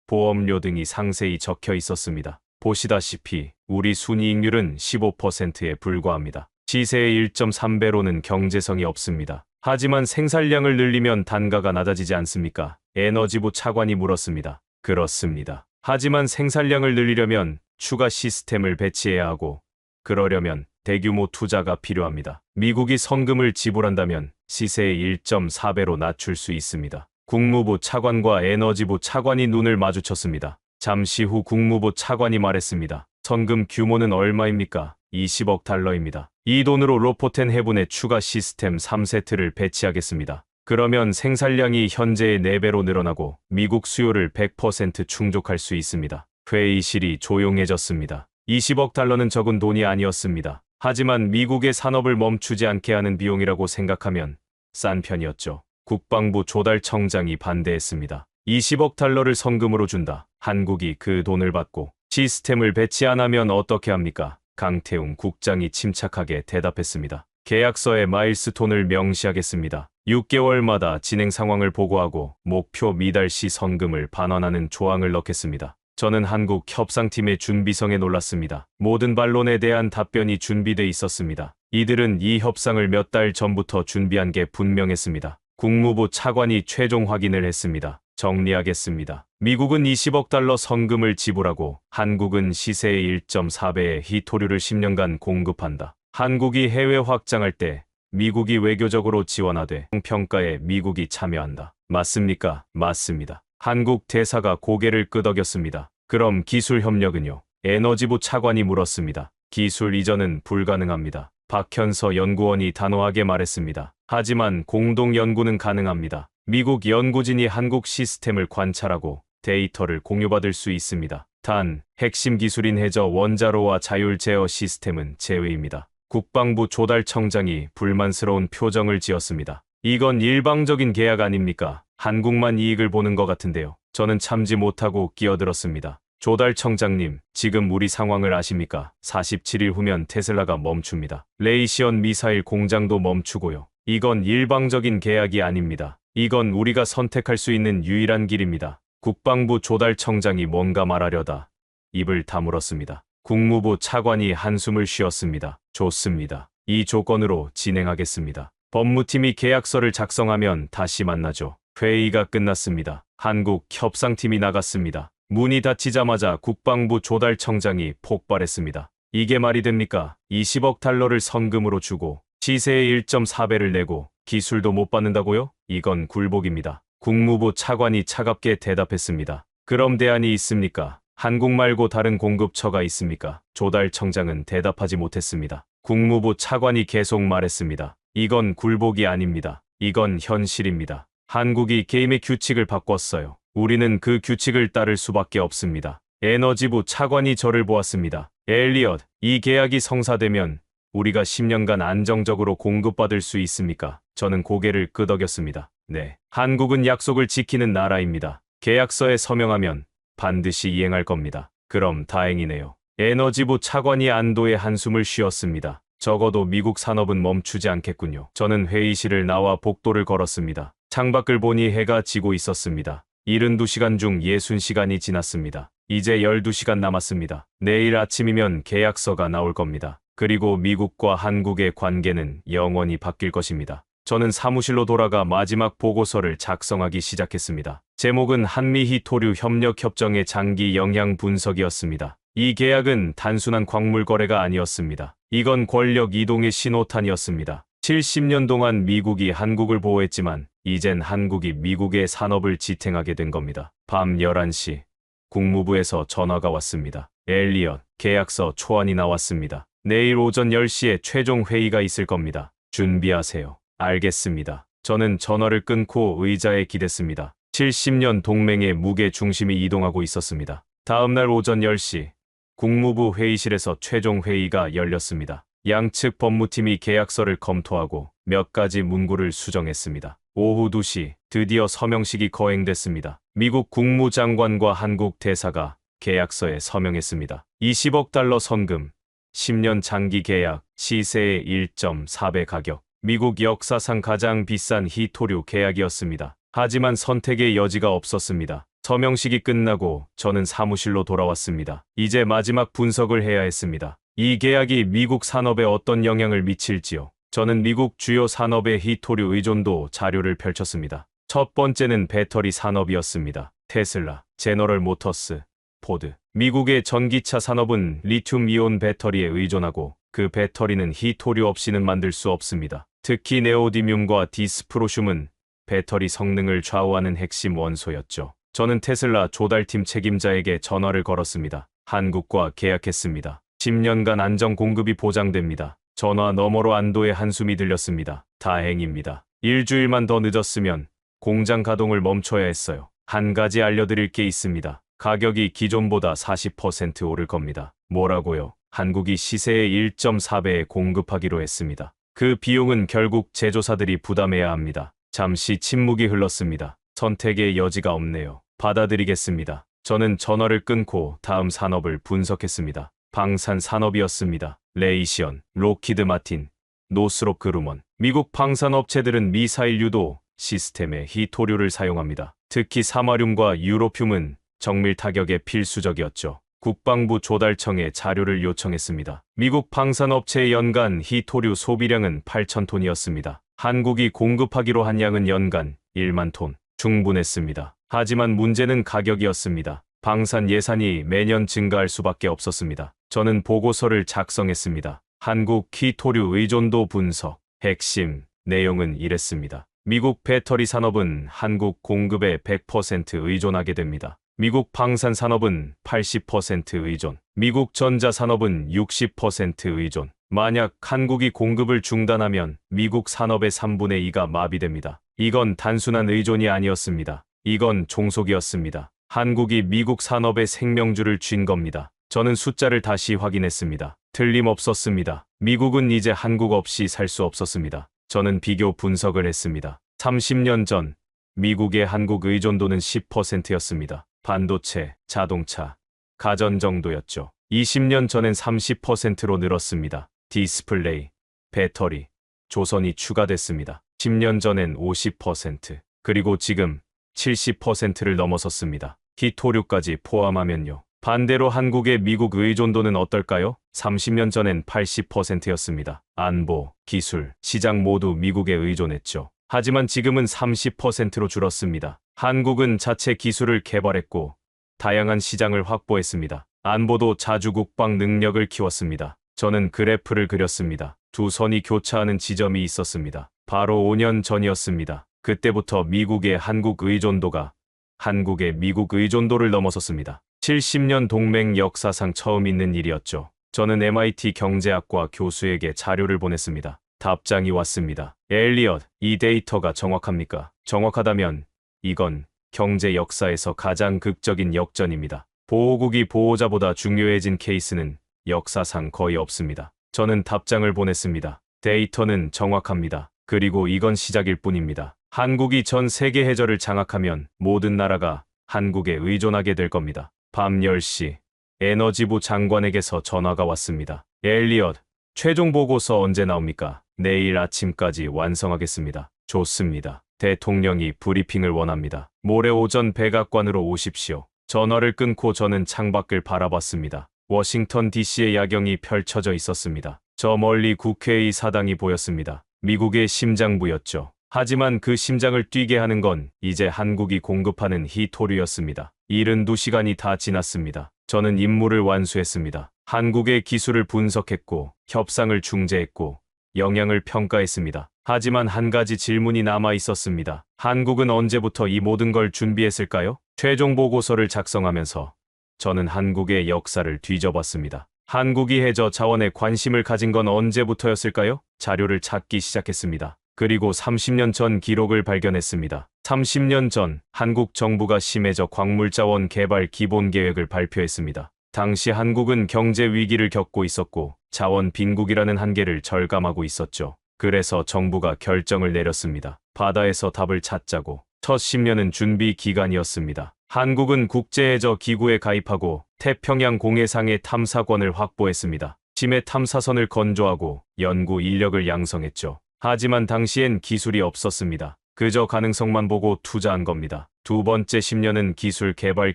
보험료 등이 상세히 적혀 있었습니다. 보시다시피 우리 순이익률은 15%에 불과합니다. 시세의 1.3배로는 경제성이 없습니다. 하지만 생산량을 늘리면 단가가 낮아지지 않습니까? 에너지부 차관이 물었습니다. 그렇습니다. 하지만 생산량을 늘리려면 추가 시스템을 배치해야 하고 그러려면 대규모 투자가 필요합니다. 미국이 성금을 지불한다면 시세의 1.4배로 낮출 수 있습니다. 국무부 차관과 에너지부 차관이 눈을 마주쳤습니다. 잠시 후 국무부 차관이 말했습니다. 성금 규모는 얼마입니까? 20억 달러입니다. 이 돈으로 로포텐 해븐에 추가 시스템 3세트를 배치하겠습니다. 그러면 생산량이 현재의 4배로 늘어나고 미국 수요를 100% 충족할 수 있습니다. 회의실이 조용해졌습니다. 20억 달러는 적은 돈이 아니었습니다. 하지만 미국의 산업을 멈추지 않게 하는 비용이라고 생각하면 싼 편이었죠. 국방부 조달청장이 반대했습니다. 20억 달러를 성금으로 준다. 한국이 그 돈을 받고 시스템을 배치 안 하면 어떻게 합니까? 강태웅 국장이 침착하게 대답했습니다. 계약서에 마일스톤을 명시하겠습니다. 6개월마다 진행 상황을 보고하고 목표 미달 시 성금을 반환하는 조항을 넣겠습니다. 저는 한국 협상팀의 준비성에 놀랐습니다. 모든 반론에 대한 답변이 준비돼 있었습니다. 이들은 이 협상을 몇 달 전부터 준비한 게 분명했습니다. 국무부 차관이 최종 확인을 했습니다. 정리하겠습니다. 미국은 20억 달러 성금을 지불하고 한국은 시세의 1.4배의 히토류를 10년간 공급한다. 한국이 해외 확장할 때 미국이 외교적으로 지원하되 평가에 미국이 참여한다. 맞습니까? 맞습니다. 한국 대사가 고개를 끄덕였습니다. 그럼 기술 협력은요? 에너지부 차관이 물었습니다. 기술 이전은 불가능합니다. 박현서 연구원이 단호하게 말했습니다. 하지만 공동 연구는 가능합니다. 미국 연구진이 한국 시스템을 관찰하고 데이터를 공유받을 수 있습니다. 단, 핵심 기술인 해저 원자로와 자율 제어 시스템은 제외입니다. 국방부 조달청장이 불만스러운 표정을 지었습니다. 이건 일방적인 계약 아닙니까? 한국만 이익을 보는 것 같은데요. 저는 참지 못하고 끼어들었습니다. 조달청장님, 지금 우리 상황을 아십니까? 47일 후면 테슬라가 멈춥니다. 레이시언 미사일 공장도 멈추고요. 이건 일방적인 계약이 아닙니다. 이건 우리가 선택할 수 있는 유일한 길입니다. 국방부 조달청장이 뭔가 말하려다 입을 다물었습니다. 국무부 차관이 한숨을 쉬었습니다. 좋습니다. 이 조건으로 진행하겠습니다. 법무팀이 계약서를 작성하면 다시 만나죠. 회의가 끝났습니다. 한국 협상팀이 나갔습니다. 문이 닫히자마자 국방부 조달청장이 폭발했습니다. 이게 말이 됩니까? 20억 달러를 성금으로 주고 시세의 1.4배를 내고 기술도 못 받는다고요? 이건 굴복입니다. 국무부 차관이 차갑게 대답했습니다. 그럼 대안이 있습니까? 한국 말고 다른 공급처가 있습니까? 조달청장은 대답하지 못했습니다. 국무부 차관이 계속 말했습니다. 이건 굴복이 아닙니다. 이건 현실입니다. 한국이 게임의 규칙을 바꿨어요. 우리는 그 규칙을 따를 수밖에 없습니다. 에너지부 차관이 저를 보았습니다. 엘리엇, 이 계약이 성사되면 우리가 10년간 안정적으로 공급받을 수 있습니까? 저는 고개를 끄덕였습니다. 네. 한국은 약속을 지키는 나라입니다. 계약서에 서명하면 반드시 이행할 겁니다. 그럼 다행이네요. 에너지부 차관이 안도의 한숨을 쉬었습니다. 적어도 미국 산업은 멈추지 않겠군요. 저는 회의실을 나와 복도를 걸었습니다. 창밖을 보니 해가 지고 있었습니다. 72시간 중 60시간이 지났습니다. 이제 12시간 남았습니다. 내일 아침이면 계약서가 나올 겁니다. 그리고 미국과 한국의 관계는 영원히 바뀔 것입니다. 저는 사무실로 돌아가 마지막 보고서를 작성하기 시작했습니다. 제목은 한미 히토류 협력 협정의 장기 영향 분석이었습니다. 이 계약은 단순한 광물 거래가 아니었습니다. 이건 권력 이동의 신호탄이었습니다. 70년 동안 미국이 한국을 보호했지만 이젠 한국이 미국의 산업을 지탱하게 된 겁니다. 밤 11시 국무부에서 전화가 왔습니다. 엘리엇, 계약서 초안이 나왔습니다. 내일 오전 10시에 최종 회의가 있을 겁니다. 준비하세요. 알겠습니다. 저는 전화를 끊고 의자에 기댔습니다. 70년 동맹의 무게 중심이 이동하고 있었습니다. 다음 날 오전 10시 국무부 회의실에서 최종 회의가 열렸습니다. 양측 법무팀이 계약서를 검토하고 몇 가지 문구를 수정했습니다. 오후 2시 드디어 서명식이 거행됐습니다. 미국 국무장관과 한국 대사가 계약서에 서명했습니다. 20억 달러 성금, 10년 장기 계약, 시세의 1.4배 가격. 미국 역사상 가장 비싼 히토류 계약이었습니다. 하지만 선택의 여지가 없었습니다. 서명식이 끝나고 저는 사무실로 돌아왔습니다. 이제 마지막 분석을 해야 했습니다. 이 계약이 미국 산업에 어떤 영향을 미칠지요. 저는 미국 주요 산업의 히토류 의존도 자료를 펼쳤습니다. 첫 번째는 배터리 산업이었습니다. 테슬라, 제너럴 모터스, 포드. 미국의 전기차 산업은 리튬이온 배터리에 의존하고 그 배터리는 히토류 없이는 만들 수 없습니다. 특히 네오디뮴과 디스프로슘은 배터리 성능을 좌우하는 핵심 원소였죠. 저는 테슬라 조달팀 책임자에게 전화를 걸었습니다. 한국과 계약했습니다. 10년간 안정 공급이 보장됩니다. 전화 너머로 안도의 한숨이 들렸습니다. 다행입니다. 일주일만 더 늦었으면 공장 가동을 멈춰야 했어요. 한 가지 알려드릴 게 있습니다. 가격이 기존보다 40% 오를 겁니다. 뭐라고요? 한국이 시세의 1.4배에 공급하기로 했습니다. 그 비용은 결국 제조사들이 부담해야 합니다. 잠시 침묵이 흘렀습니다. 선택의 여지가 없네요. 받아들이겠습니다. 저는 전화를 끊고 다음 산업을 분석했습니다. 방산 산업이었습니다. 레이시언, 로키드 마틴, 노스롭 그루먼. 미국 방산 업체들은 미사일 유도 시스템에 히토류를 사용합니다. 특히 사마륨과 유로듐은 정밀 타격에 필수적이었죠. 국방부 조달청에 자료를 요청했습니다. 미국 방산업체의 연간 히토류 소비량은 8,000톤이었습니다. 한국이 공급하기로 한 양은 연간 1만 톤, 충분했습니다. 하지만 문제는 가격이었습니다. 방산 예산이 매년 증가할 수밖에 없었습니다. 저는 보고서를 작성했습니다. 한국 히토류 의존도 분석. 핵심 내용은 이랬습니다. 미국 배터리 산업은 한국 공급에 100% 의존하게 됩니다. 미국 방산 산업은 80% 의존, 미국 전자 산업은 60% 의존. 만약 한국이 공급을 중단하면 미국 산업의 3분의 2가 마비됩니다. 이건 단순한 의존이 아니었습니다. 이건 종속이었습니다. 한국이 미국 산업의 생명줄을 쥔 겁니다. 저는 숫자를 다시 확인했습니다. 틀림없었습니다. 미국은 이제 한국 없이 살 수 없었습니다. 저는 비교 분석을 했습니다. 30년 전 미국의 한국 의존도는 10%였습니다. 반도체, 자동차, 가전 정도였죠. 20년 전엔 30%로 늘었습니다. 디스플레이, 배터리, 조선이 추가됐습니다. 10년 전엔 50%, 그리고 지금 70%를 넘어섰습니다. 히토류까지 포함하면요. 반대로 한국의 미국 의존도는 어떨까요? 30년 전엔 80%였습니다. 안보, 기술, 시장 모두 미국에 의존했죠. 하지만 지금은 30%로 줄었습니다. 한국은 자체 기술을 개발했고 다양한 시장을 확보했습니다. 안보도 자주 국방 능력을 키웠습니다. 저는 그래프를 그렸습니다. 두 선이 교차하는 지점이 있었습니다. 바로 5년 전이었습니다. 그때부터 미국의 한국 의존도가 한국의 미국 의존도를 넘어섰습니다. 70년 동맹 역사상 처음 있는 일이었죠. 저는 MIT 경제학과 교수에게 자료를 보냈습니다. 답장이 왔습니다. 엘리엇, 이 데이터가 정확합니까? 정확하다면 이건 경제 역사에서 가장 극적인 역전입니다. 보호국이 보호자보다 중요해진 케이스는 역사상 거의 없습니다. 저는 답장을 보냈습니다. 데이터는 정확합니다. 그리고 이건 시작일 뿐입니다. 한국이 전 세계 해저를 장악하면 모든 나라가 한국에 의존하게 될 겁니다. 밤 10시 에너지부 장관에게서 전화가 왔습니다. 엘리엇, 최종 보고서 언제 나옵니까? 내일 아침까지 완성하겠습니다. 좋습니다. 대통령이 브리핑을 원합니다. 모레 오전 백악관으로 오십시오. 전화를 끊고 저는 창밖을 바라봤습니다. 워싱턴 DC의 야경이 펼쳐져 있었습니다. 저 멀리 국회의 사당이 보였습니다. 미국의 심장부였죠. 하지만 그 심장을 뛰게 하는 건 이제 한국이 공급하는 히토류였습니다. 72시간이 다 지났습니다. 저는 임무를 완수했습니다. 한국의 기술을 분석했고 협상을 중재했고 영향을 평가했습니다. 하지만 한 가지 질문이 남아 있었습니다. 한국은 언제부터 이 모든 걸 준비했을까요? 최종 보고서를 작성하면서 저는 한국의 역사를 뒤져봤습니다. 한국이 해저 자원에 관심을 가진 건 언제부터였을까요? 자료를 찾기 시작했습니다. 그리고 30년 전 기록을 발견했습니다. 30년 전 한국 정부가 심해저 광물자원 개발 기본계획을 발표했습니다. 당시 한국은 경제 위기를 겪고 있었고 자원 빈국이라는 한계를 절감하고 있었죠. 그래서 정부가 결정을 내렸습니다. 바다에서 답을 찾자고. 첫 10년은 준비 기간이었습니다. 한국은 국제해저 기구에 가입하고 태평양 공해상의 탐사권을 확보했습니다. 심해 탐사선을 건조하고 연구 인력을 양성했죠. 하지만 당시엔 기술이 없었습니다. 그저 가능성만 보고 투자한 겁니다. 두 번째 10년은 기술 개발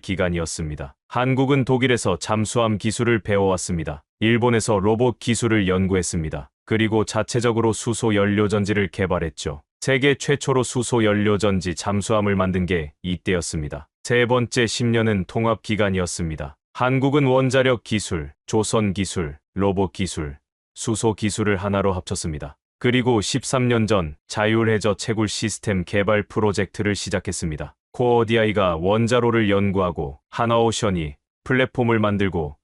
기간이었습니다. 한국은 독일에서 잠수함 기술을 배워왔습니다. 일본에서 로봇 기술을 연구했습니다. 그리고 자체적으로 수소 연료전지를 개발했죠. 세계 최초로 수소 연료전지 잠수함을 만든 게 이때였습니다. 세 번째 10년은 통합 기간이었습니다. 한국은 원자력 기술, 조선 기술, 로봇 기술, 수소 기술을 하나로 합쳤습니다. 그리고 13년 전 자율해저 채굴 시스템 개발 프로젝트를 시작했습니다. 코어디아이가 원자로를 연구하고 하나오션이 플랫폼을 만들고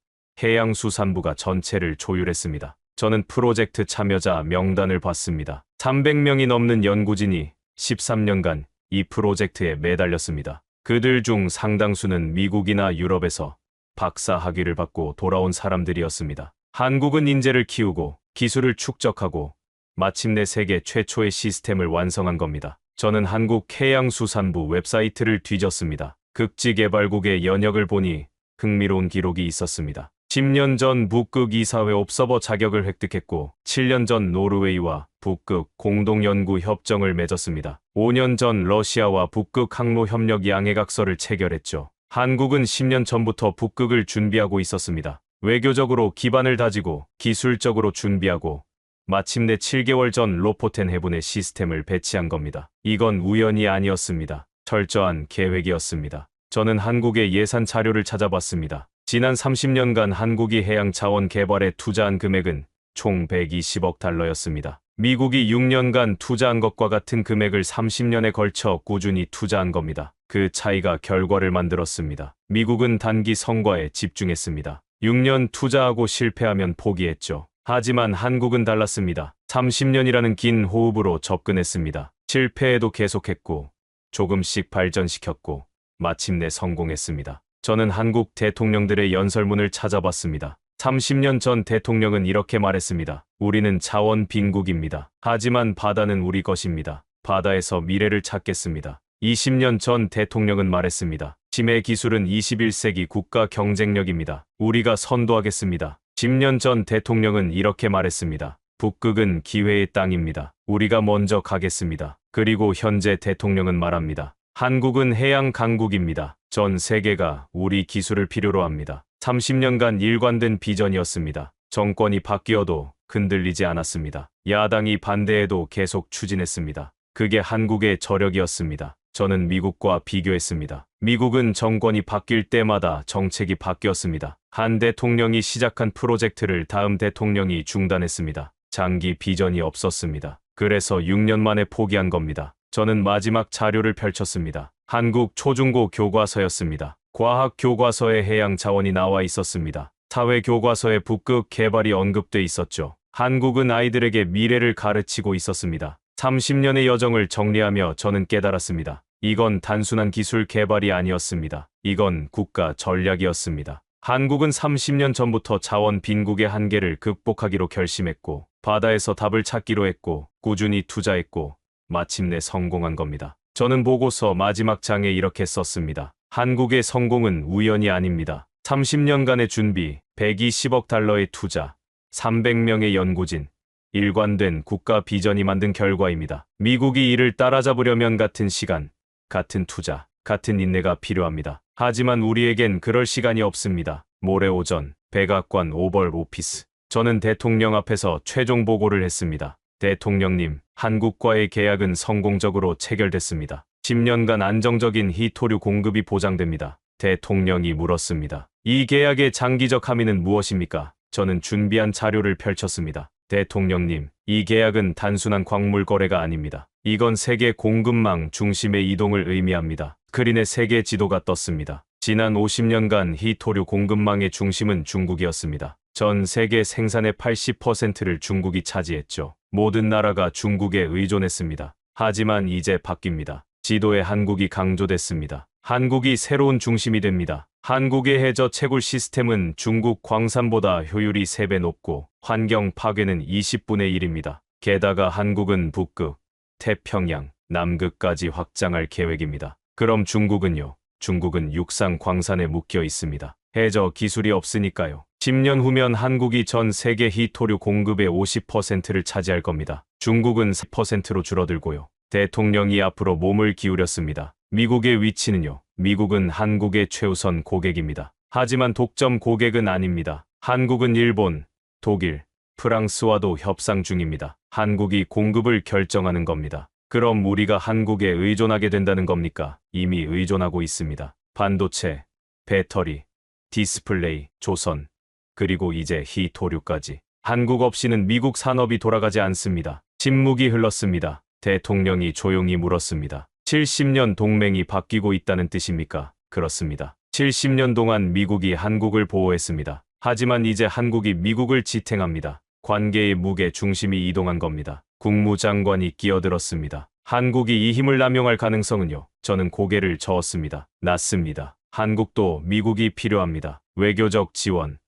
해양수산부가 전체를 조율했습니다. 저는 프로젝트 참여자 명단을 봤습니다. 300명이 넘는 연구진이 13년간 이 프로젝트에 매달렸습니다. 그들 중 상당수는 미국이나 유럽에서 박사 학위를 받고 돌아온 사람들이었습니다. 한국은 인재를 키우고 기술을 축적하고 마침내 세계 최초의 시스템을 완성한 겁니다. 저는 한국해양수산부 웹사이트를 뒤졌습니다. 극지개발국의 연역을 보니 흥미로운 기록이 있었습니다. 10년 전 북극 이사회 옵서버 자격을 획득했고 7년 전 노르웨이와 북극 공동연구 협정을 맺었습니다. 5년 전 러시아와 북극 항로 협력 양해각서를 체결했죠. 한국은 10년 전부터 북극을 준비하고 있었습니다. 외교적으로 기반을 다지고 기술적으로 준비하고 마침내 7개월 전 로포텐 해군에 시스템을 배치한 겁니다. 이건 우연이 아니었습니다. 철저한 계획이었습니다. 저는 한국의 예산 자료를 찾아봤습니다. 지난 30년간 한국이 해양 자원 개발에 투자한 금액은 총 120억 달러였습니다. 미국이 6년간 투자한 것과 같은 금액을 30년에 걸쳐 꾸준히 투자한 겁니다. 그 차이가 결과를 만들었습니다. 미국은 단기 성과에 집중했습니다. 6년 투자하고 실패하면 포기했죠. 하지만 한국은 달랐습니다. 30년이라는 긴 호흡으로 접근했습니다. 실패해도 계속했고 조금씩 발전시켰고 마침내 성공했습니다. 저는 한국 대통령들의 연설문을 찾아봤습니다. 30년 전 대통령은 이렇게 말했습니다. 우리는 자원 빈국입니다. 하지만 바다는 우리 것입니다. 바다에서 미래를 찾겠습니다. 20년 전 대통령은 말했습니다. 심해 기술은 21세기 국가 경쟁력입니다. 우리가 선도하겠습니다. 10년 전 대통령은 이렇게 말했습니다. 북극은 기회의 땅입니다. 우리가 먼저 가겠습니다. 그리고 현재 대통령은 말합니다. 한국은 해양 강국입니다. 전 세계가 우리 기술을 필요로 합니다. 30년간 일관된 비전이었습니다. 정권이 바뀌어도 흔들리지 않았습니다. 야당이 반대해도 계속 추진했습니다. 그게 한국의 저력이었습니다. 저는 미국과 비교했습니다. 미국은 정권이 바뀔 때마다 정책이 바뀌었습니다. 한 대통령이 시작한 프로젝트를 다음 대통령이 중단했습니다. 장기 비전이 없었습니다. 그래서 6년 만에 포기한 겁니다. 저는 마지막 자료를 펼쳤습니다. 한국 초중고 교과서였습니다. 과학 교과서에 해양 자원이 나와 있었습니다. 사회 교과서에 북극 개발이 언급돼 있었죠. 한국은 아이들에게 미래를 가르치고 있었습니다. 30년의 여정을 정리하며 저는 깨달았습니다. 이건 단순한 기술 개발이 아니었습니다. 이건 국가 전략이었습니다. 한국은 30년 전부터 자원 빈국의 한계를 극복하기로 결심했고 바다에서 답을 찾기로 했고 꾸준히 투자했고 마침내 성공한 겁니다. 저는 보고서 마지막 장에 이렇게 썼습니다. 한국의 성공은 우연이 아닙니다. 30년간의 준비, 120억 달러의 투자, 300명의 연구진, 일관된 국가 비전이 만든 결과입니다. 미국이 이를 따라잡으려면 같은 시간, 같은 투자, 같은 인내가 필요합니다. 하지만 우리에겐 그럴 시간이 없습니다. 모레 오전, 백악관 오벌 오피스. 저는 대통령 앞에서 최종 보고를 했습니다. 대통령님, 한국과의 계약은 성공적으로 체결됐습니다. 10년간 안정적인 희토류 공급이 보장됩니다. 대통령이 물었습니다. 이 계약의 장기적 함의는 무엇입니까? 저는 준비한 자료를 펼쳤습니다. 대통령님, 이 계약은 단순한 광물 거래가 아닙니다. 이건 세계 공급망 중심의 이동을 의미합니다. 스크린에 세계 지도가 떴습니다. 지난 50년간 희토류 공급망의 중심은 중국이었습니다. 전 세계 생산의 80%를 중국이 차지했죠. 모든 나라가 중국에 의존했습니다. 하지만 이제 바뀝니다. 지도에 한국이 강조됐습니다. 한국이 새로운 중심이 됩니다. 한국의 해저 채굴 시스템은 중국 광산보다 효율이 3배 높고 환경 파괴는 20분의 1입니다. 게다가 한국은 북극, 태평양, 남극까지 확장할 계획입니다. 그럼 중국은요? 중국은 육상 광산에 묶여 있습니다. 해저 기술이 없으니까요. 10년 후면 한국이 전 세계 희토류 공급의 50%를 차지할 겁니다. 중국은 10%로 줄어들고요. 대통령이 앞으로 몸을 기울였습니다. 미국의 위치는요. 미국은 한국의 최우선 고객입니다. 하지만 독점 고객은 아닙니다. 한국은 일본, 독일, 프랑스와도 협상 중입니다. 한국이 공급을 결정하는 겁니다. 그럼 우리가 한국에 의존하게 된다는 겁니까? 이미 의존하고 있습니다. 반도체, 배터리, 디스플레이, 조선, 그리고 이제 희토류까지. 한국 없이는 미국 산업이 돌아가지 않습니다. 침묵이 흘렀습니다. 대통령이 조용히 물었습니다. 70년 동맹이 바뀌고 있다는 뜻입니까? 그렇습니다. 70년 동안 미국이 한국을 보호했습니다. 하지만 이제 한국이 미국을 지탱합니다. 관계의 무게 중심이 이동한 겁니다. 국무장관이 끼어들었습니다. 한국이 이 힘을 남용할 가능성은요. 저는 고개를 저었습니다. 낮습니다. 한국도 미국이 필요합니다. 외교적 지원,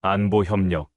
안보 협력,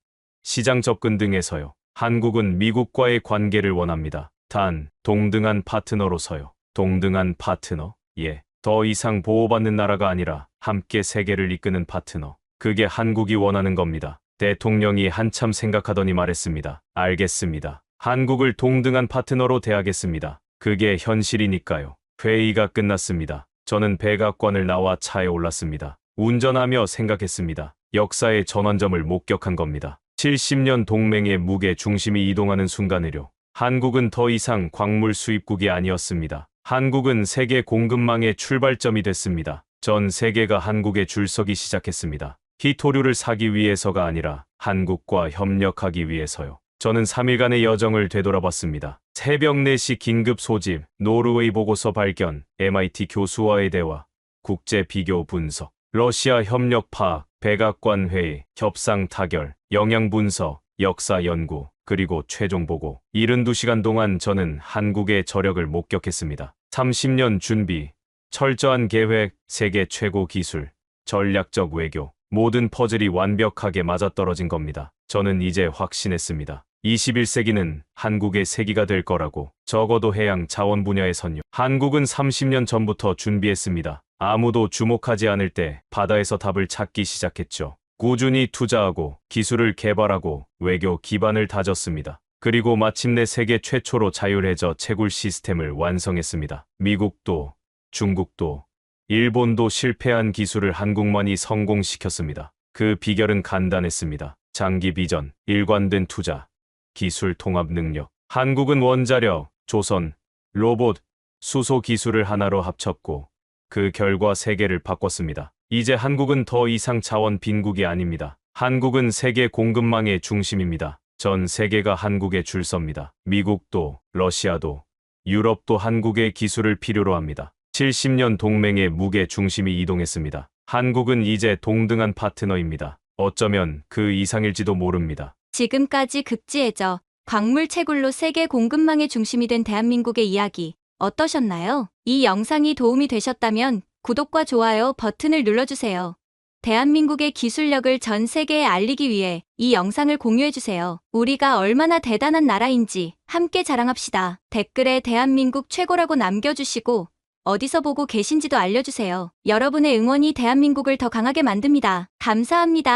시장 접근 등에서요. 한국은 미국과의 관계를 원합니다. 단, 동등한 파트너로서요. 동등한 파트너? 예. 더 이상 보호받는 나라가 아니라 함께 세계를 이끄는 파트너. 그게 한국이 원하는 겁니다. 대통령이 한참 생각하더니 말했습니다. 알겠습니다. 한국을 동등한 파트너로 대하겠습니다. 그게 현실이니까요. 회의가 끝났습니다. 저는 백악관을 나와 차에 올랐습니다. 운전하며 생각했습니다. 역사의 전환점을 목격한 겁니다. 70년 동맹의 무게 중심이 이동하는 순간으로 한국은 더 이상 광물 수입국이 아니었습니다. 한국은 세계 공급망의 출발점이 됐습니다. 전 세계가 한국에 줄서기 시작했습니다. 희토류를 사기 위해서가 아니라 한국과 협력하기 위해서요. 저는 3일간의 여정을 되돌아봤습니다. 새벽 4시 긴급 소집, 노르웨이 보고서 발견, MIT 교수와의 대화, 국제 비교 분석, 러시아 협력 파악, 백악관 회의, 협상 타결, 영향 분석, 역사 연구, 그리고 최종 보고. 72시간 동안 저는 한국의 저력을 목격했습니다. 30년 준비, 철저한 계획, 세계 최고 기술, 전략적 외교, 모든 퍼즐이 완벽하게 맞아떨어진 겁니다. 저는 이제 확신했습니다. 21세기는 한국의 세기가 될 거라고. 적어도 해양 자원 분야에선요. 한국은 30년 전부터 준비했습니다. 아무도 주목하지 않을 때 바다에서 답을 찾기 시작했죠. 꾸준히 투자하고 기술을 개발하고 외교 기반을 다졌습니다. 그리고 마침내 세계 최초로 자율해저 채굴 시스템을 완성했습니다. 미국도, 중국도, 일본도 실패한 기술을 한국만이 성공시켰습니다. 그 비결은 간단했습니다. 장기 비전, 일관된 투자, 기술 통합 능력. 한국은 원자력, 조선, 로봇, 수소 기술을 하나로 합쳤고 그 결과 세계를 바꿨습니다. 이제 한국은 더 이상 자원 빈국이 아닙니다. 한국은 세계 공급망의 중심입니다. 전 세계가 한국에 줄 섭니다. 미국도, 러시아도, 유럽도 한국의 기술을 필요로 합니다. 70년 동맹의 무게 중심이 이동했습니다. 한국은 이제 동등한 파트너입니다. 어쩌면 그 이상일지도 모릅니다. 지금까지 극지해저, 광물 채굴로 세계 공급망의 중심이 된 대한민국의 이야기 어떠셨나요? 이 영상이 도움이 되셨다면 구독과 좋아요 버튼을 눌러주세요. 대한민국의 기술력을 전 세계에 알리기 위해 이 영상을 공유해주세요. 우리가 얼마나 대단한 나라인지 함께 자랑합시다. 댓글에 대한민국 최고라고 남겨주시고 어디서 보고 계신지도 알려주세요. 여러분의 응원이 대한민국을 더 강하게 만듭니다. 감사합니다.